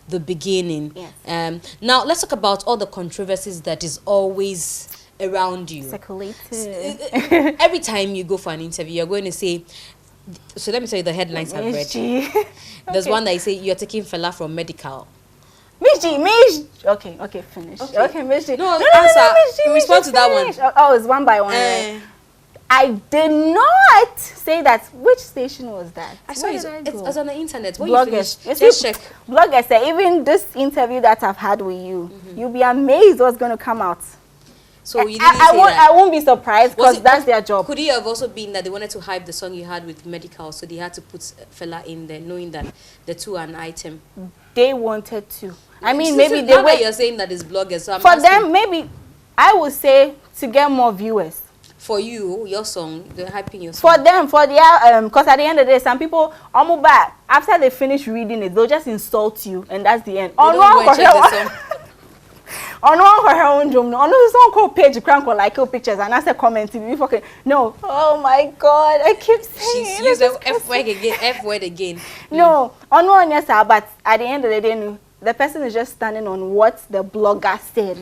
A: the beginning.
H: Yes.
A: Now, let's talk about all the controversies that is always around you.
H: Circulated.
A: Every time you go for an interview, you're going to say, so let me tell you the headlines I've read. There's one that you say, you're taking fella from medical.
H: Mzgee. Okay, finish. Okay, Mzgee.
A: No, answer. Respond to that one.
H: Oh, it's one by one. Right? I did not say that. Which station was that?
A: I saw it. It was on the internet. When
H: Bloggers.
A: you finish, just check.
H: Bloggers say, even this interview that I've had with you, you'll be amazed what's going to come out.
A: So you didn't say that?
H: I won't be surprised because that's their job.
A: Could it have also been that they wanted to hype the song you had with medical, so they had to put fella in there, knowing that the two are an item?
H: They wanted to. I mean,
A: So
H: maybe
A: now that you're saying that it's bloggers, so I'm
H: for
A: asking,
H: them, maybe I would say to get more viewers.
A: For you, your song, they're hyping your song.
H: For them, for their because at the end of the day, some people back after they finish reading it, they'll just insult you, and that's the end.
A: They don't go and check the song.
H: On her own drum. On his own page, crank or like pictures and I said comment okay. No. Oh my God, I keep saying
A: she's used the F word again.
H: No, on one yes, but at the end of the day, no, the person is just standing on what the blogger said.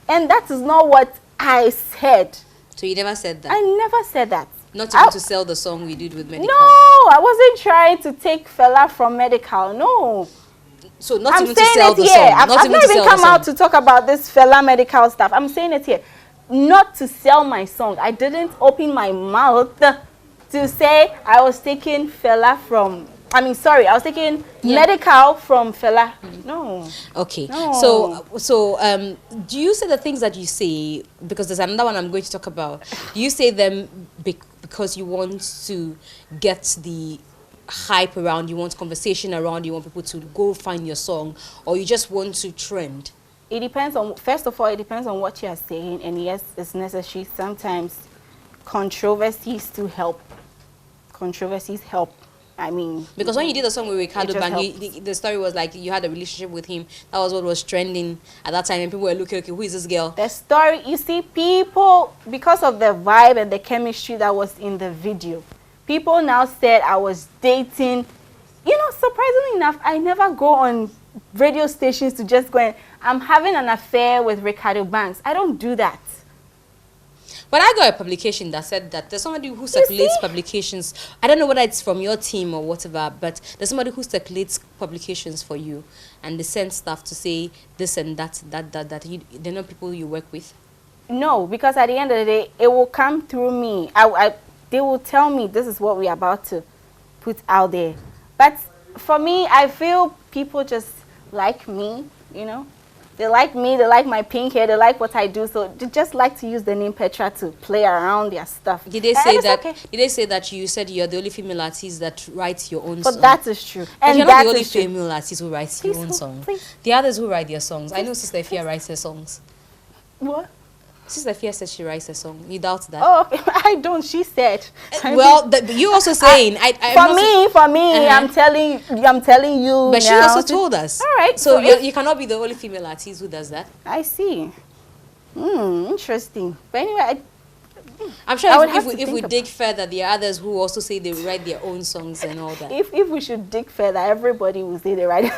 H: And that is not what I said.
A: So you never said that?
H: I never said that.
A: Not even to sell the song we did with Medical?
H: No, I wasn't trying to take Fela from Medical, no.
A: So not even to sell the song?
H: I've not even come out to talk about this Fela Medical stuff. I'm saying it here. Not to sell my song. I didn't open my mouth to say I was taking Fela from... I was taking Medical from Fela. No.
A: Okay.
H: No.
A: So do you say the things that you say, because there's another one I'm going to talk about, do you say them because you want to get the hype around, you want conversation around, you want people to go find your song, or you just want to trend?
H: It depends on, first of all, it depends on what you are saying, and yes, it's necessary. Sometimes controversies to help. Controversies help. I mean,
A: because when you did the song with Ricardo Bang, the story was like you had a relationship with him. That was what was trending at that time, and people were looking, okay, who is this girl? The
H: story, you see, people, because of the vibe and the chemistry that was in the video, people now said I was dating. You know, surprisingly enough, I never go on radio stations to just go and I'm having an affair with Ricardo Banks. I don't do that.
A: But I got a publication that said that there's somebody who circulates publications. I don't know whether it's from your team or whatever, but there's somebody who circulates publications for you, and they send stuff to say this and that. They're not people you work with.
H: No, because at the end of the day, it will come through me. They will tell me this is what we're about to put out there. But for me, I feel people just like me, you know. They like me, they like my pink hair, they like what I do, so they just like to use the name Petrah to play around their stuff.
A: Did they say that? Okay. Did they say that you said you're the only female artist that writes your own songs?
H: But that is true.
A: And you're not the only female artist who writes your own songs. The others who write their songs. I know Sister Ifia writes her songs.
H: What?
A: Sister Ifia says she writes her song. You doubt that?
H: Oh, I don't. She said.
A: Well, you also saying.
H: For me, I'm telling you.
A: But she also told us.
H: All right.
A: So you cannot be the only female artist who does that.
H: I see. Interesting. But anyway,
A: I'm sure if we dig further, there are others who also say they write their own songs and all that.
H: If we should dig further, everybody will say they write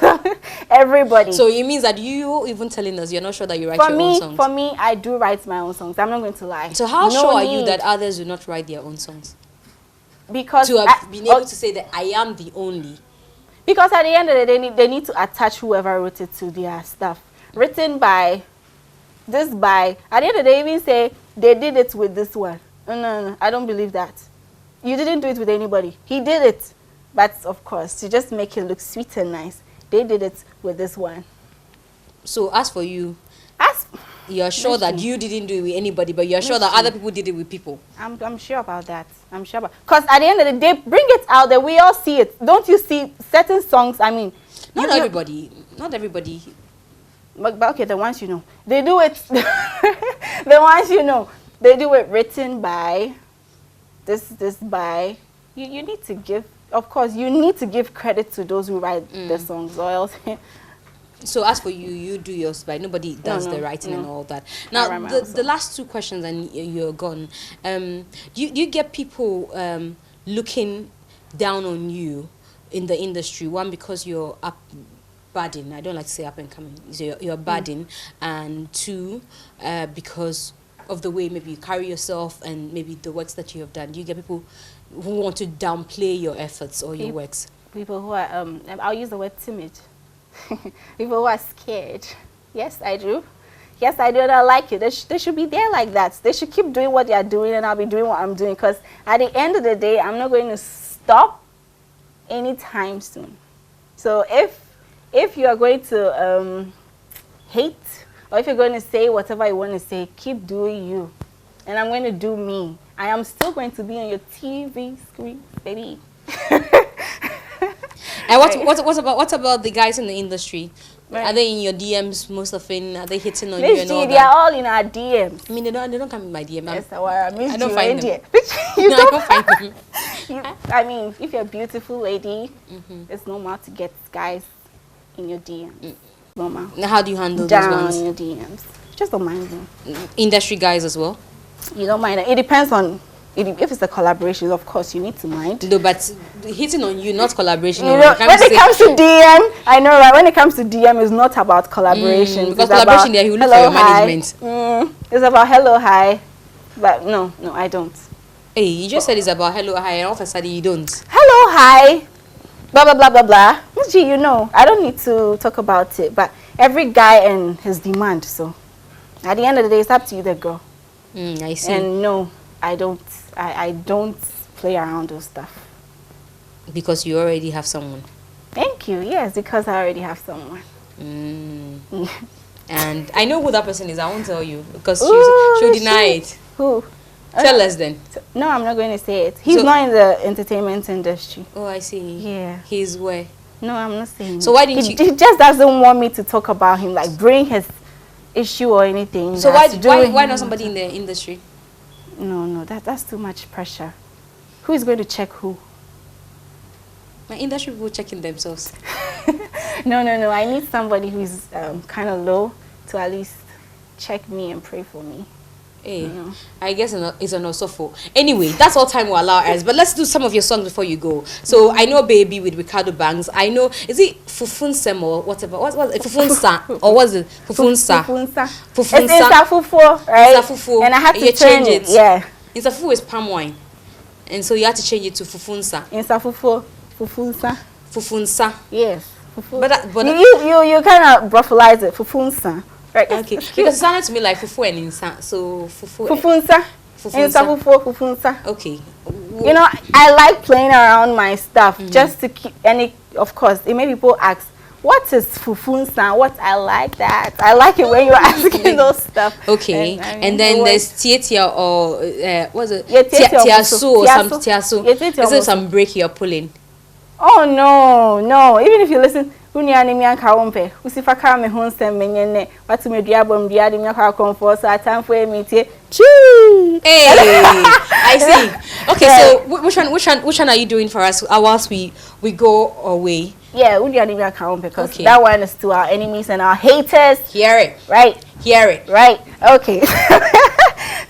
H: everybody.
A: So it means that you even telling us you're not sure that you write your own songs?
H: For me, I do write my own songs. I'm not going to lie.
A: So how sure are you that others do not write their own songs?
H: Because
A: to have been able to say that I am the only.
H: Because at the end of the day, they need to attach whoever wrote it to their stuff. Written by, at the end of the day, even say, they did it with this one. No, I don't believe that. You didn't do it with anybody. He did it. But, of course, to just make it look sweet and nice, they did it with this one.
A: So, as for you, you're sure that you didn't do it with anybody, but you're sure that other people did it with people?
H: I'm sure about that. I'm sure about. Because at the end of the day, bring it out there. We all see it. Don't you see certain songs? I mean,
A: not everybody. Not everybody.
H: But okay, the ones you know, they do it. The ones you know, they do it written by this by. You need to give, of course, you need to give credit to those who write the songs, or else.
A: So as for you, you do yours, but nobody does the writing and all that. Now, the last two questions, and you're gone. Do you get people looking down on you in the industry? One, because you're up badding. I don't like to say up and coming. So you're badding. And two, because of the way maybe you carry yourself and maybe the works that you have done. Do you get people who want to downplay your efforts or your works?
H: People who are, I'll use the word timid. People who are scared. Yes, I do. Yes, I do, and I like it. They should be there like that. They should keep doing what they are doing, and I'll be doing what I'm doing. Because at the end of the day, I'm not going to stop anytime soon. So if you are going to hate, or if you're going to say whatever you want to say, keep doing you. And I'm going to do me. I am still going to be on your TV screen, baby.
A: And what about the guys in the industry? Right. Are they in your DMs most often? Are they hitting on you and all that?
H: They are all in our DMs.
A: I mean, they don't come in my DM.
H: Yes, I
A: don't find them.
H: I don't find them. I mean, if you're a beautiful lady, it's normal to get guys in your DM. normal.
A: Now, how do you handle those
H: Down
A: ones?
H: in your DMs. Just don't mind them.
A: Industry guys as well?
H: You don't mind it. It depends on if it's a collaboration. Of course, you need to mind.
A: No, but hitting on you, not collaboration.
H: You know, when it comes to DM, I know, right? When it comes to DM, it's not about collaboration.
A: Because collaboration, there you look for your management.
H: It's about hello, hi. But no, I don't.
A: Hey, you just said it's about hello, hi, and all of a sudden you don't.
H: Hello, hi. Blah, blah, blah, blah, blah. Mzgee, you know, I don't need to talk about it. But every guy and his demand, so at the end of the day, it's up to you, the girl.
A: I see.
H: And no, I don't play around with stuff.
A: Because you already have someone.
H: Thank you. Yes, because I already have someone.
A: And I know who that person is. I won't tell you because she'll deny it.
H: Who?
A: Tell us then.
H: No, I'm not going to say it. He's not in the entertainment industry.
A: Oh, I see.
H: Yeah.
A: He's where?
H: No, I'm not saying.
A: So why didn't you?
H: He just doesn't want me to talk about him, like bring his issue or anything.
A: So why not somebody in the industry?
H: No, that's too much pressure. Who is going to check who?
A: My industry people checking themselves.
H: No. I need somebody who's kind of low to at least check me and pray for me.
A: Hey, I guess it's an osofo. Anyway, that's all time will allow us. But let's do some of your songs before you go. So I know Baby with Ricardo Banks. I know, is it Fufunsem or whatever? What's it? Fufunsa or was it Fufunsa?
H: Fufunsa. It's Insafufo, right?
A: Insafufo.
H: And I had to change it. Yeah.
A: Insafufo is palm wine, and so you had to change it to Fufunsa.
H: Insafufo, Fufunsa.
A: Fufunsa.
H: Yes.
A: But
H: you kind of brothelize it, Fufunsa. Right.
A: Okay, because it sounded to me like fufu and insa, so
H: fufunsa. Fufunsa.
A: Okay.
H: You know, I like playing around my stuff just to keep of course, it made people ask, what is fufunsa? What I like that. I like it when you're asking those stuff.
A: Okay. And then there's tietia or what's it?
H: Yeah,
A: tiasu or some tiasu. Is it some break you're pulling?
H: Oh no. Even if you listen, unyani kawompe usifaka me honsem menyene watu meduabom duade me kwa comfort so atamfo emitie chee.
A: Hey, I see. Okay, so which one are you doing for us whilst we go away?
H: Yeah, unyani me kawompe because that one is to our enemies and our haters.
A: Hear it.
H: Right.
A: Hear it.
H: Right. Okay.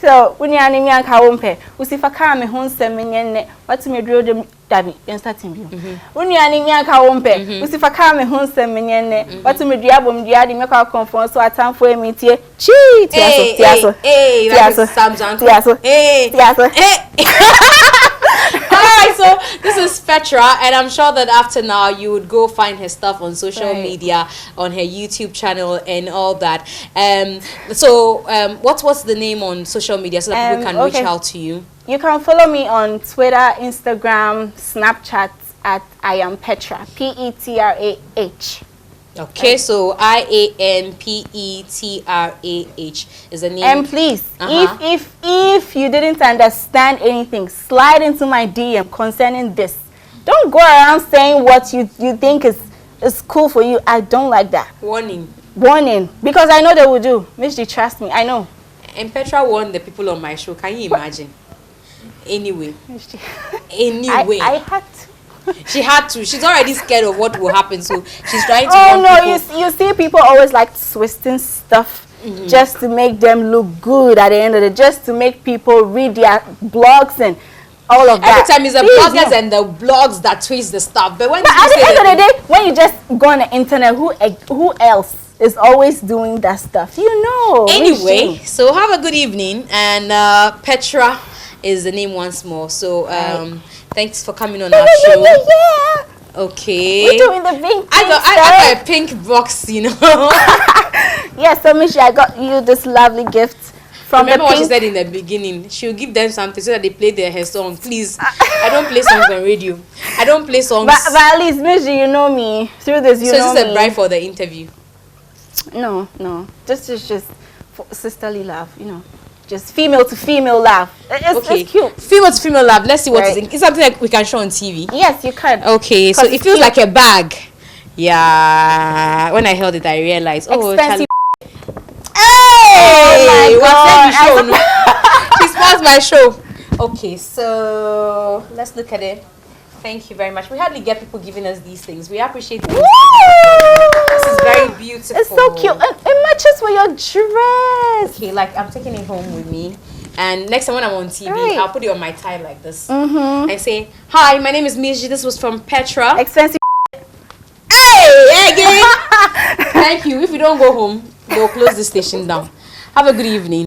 H: So unyani me kawompe usifaka me honsem menyene watu meduade Dabi, you starting bio. Unyani mi aka wompe. Usifaka me honsem menyene. Watu meduabom duade me kwa comfort so atamfo emitie. Chee, tiaso.
A: Alright, so this is Petrah, and I'm sure that after now you would go find her stuff on social media, on her YouTube channel and all that. So what's the name on social media so that people can reach out to you?
H: You can follow me on Twitter, Instagram, Snapchat at I am Petrah, Petrah.
A: Okay, so IAMPETRAH is the name.
H: And please, if you didn't understand anything, slide into my DM concerning this. Don't go around saying what you think is cool for you. I don't like that.
A: Warning,
H: because I know they will do. Mzgee, trust me, I know.
A: And Petrah warned the people on my show. Can you imagine? Anyway,
H: I had to.
A: She had to. She's already scared of what will happen, so she's trying to.
H: Oh no! You see, people always like twisting stuff just to make them look good at the end of the day, just to make people read their blogs and all of that.
A: Every time it's the bloggers and the blogs that twist the stuff. But at
H: the end of the day, when you just go on the internet, who else is always doing that stuff? You know.
A: Anyway, so have a good evening, and Petrah is the name once more. So thanks for coming on our show.
H: Yeah.
A: Okay.
H: We're doing the pink.
A: I got a pink box, you know.
H: Yes, so Mzgee, I got you this lovely gift from
A: Remember what she said in the beginning? She'll give them something so that they play her song. Please, I don't play songs on radio. I don't play songs.
H: But at least, Mzgee, you know me. Through this, you know me. So
A: is this a bribe for the interview?
H: No. Just for sisterly love, you know. Just female to female love. It's cute.
A: Female to female love. Let's see what is in. It's something like we can show on TV.
H: Yes, you can.
A: Okay, so it feels like a bag. Yeah. When I held it, I realized.
H: Expensive.
A: Hey! Oh my God. She spoils my show. Okay, so let's look at it. Thank you very much. We hardly get people giving us these things. We appreciate it. is very beautiful.
H: It's so cute. And it matches with your dress.
A: Okay, like I'm taking it home with me. And next time when I'm on TV,
H: Right.
A: I'll put it on my tie like this. And say, hi, my name is Mzgee. This was from Petrah.
H: Expensive.
A: Hey, again. Thank you. If you don't go home, they'll close the station down. Have a good evening.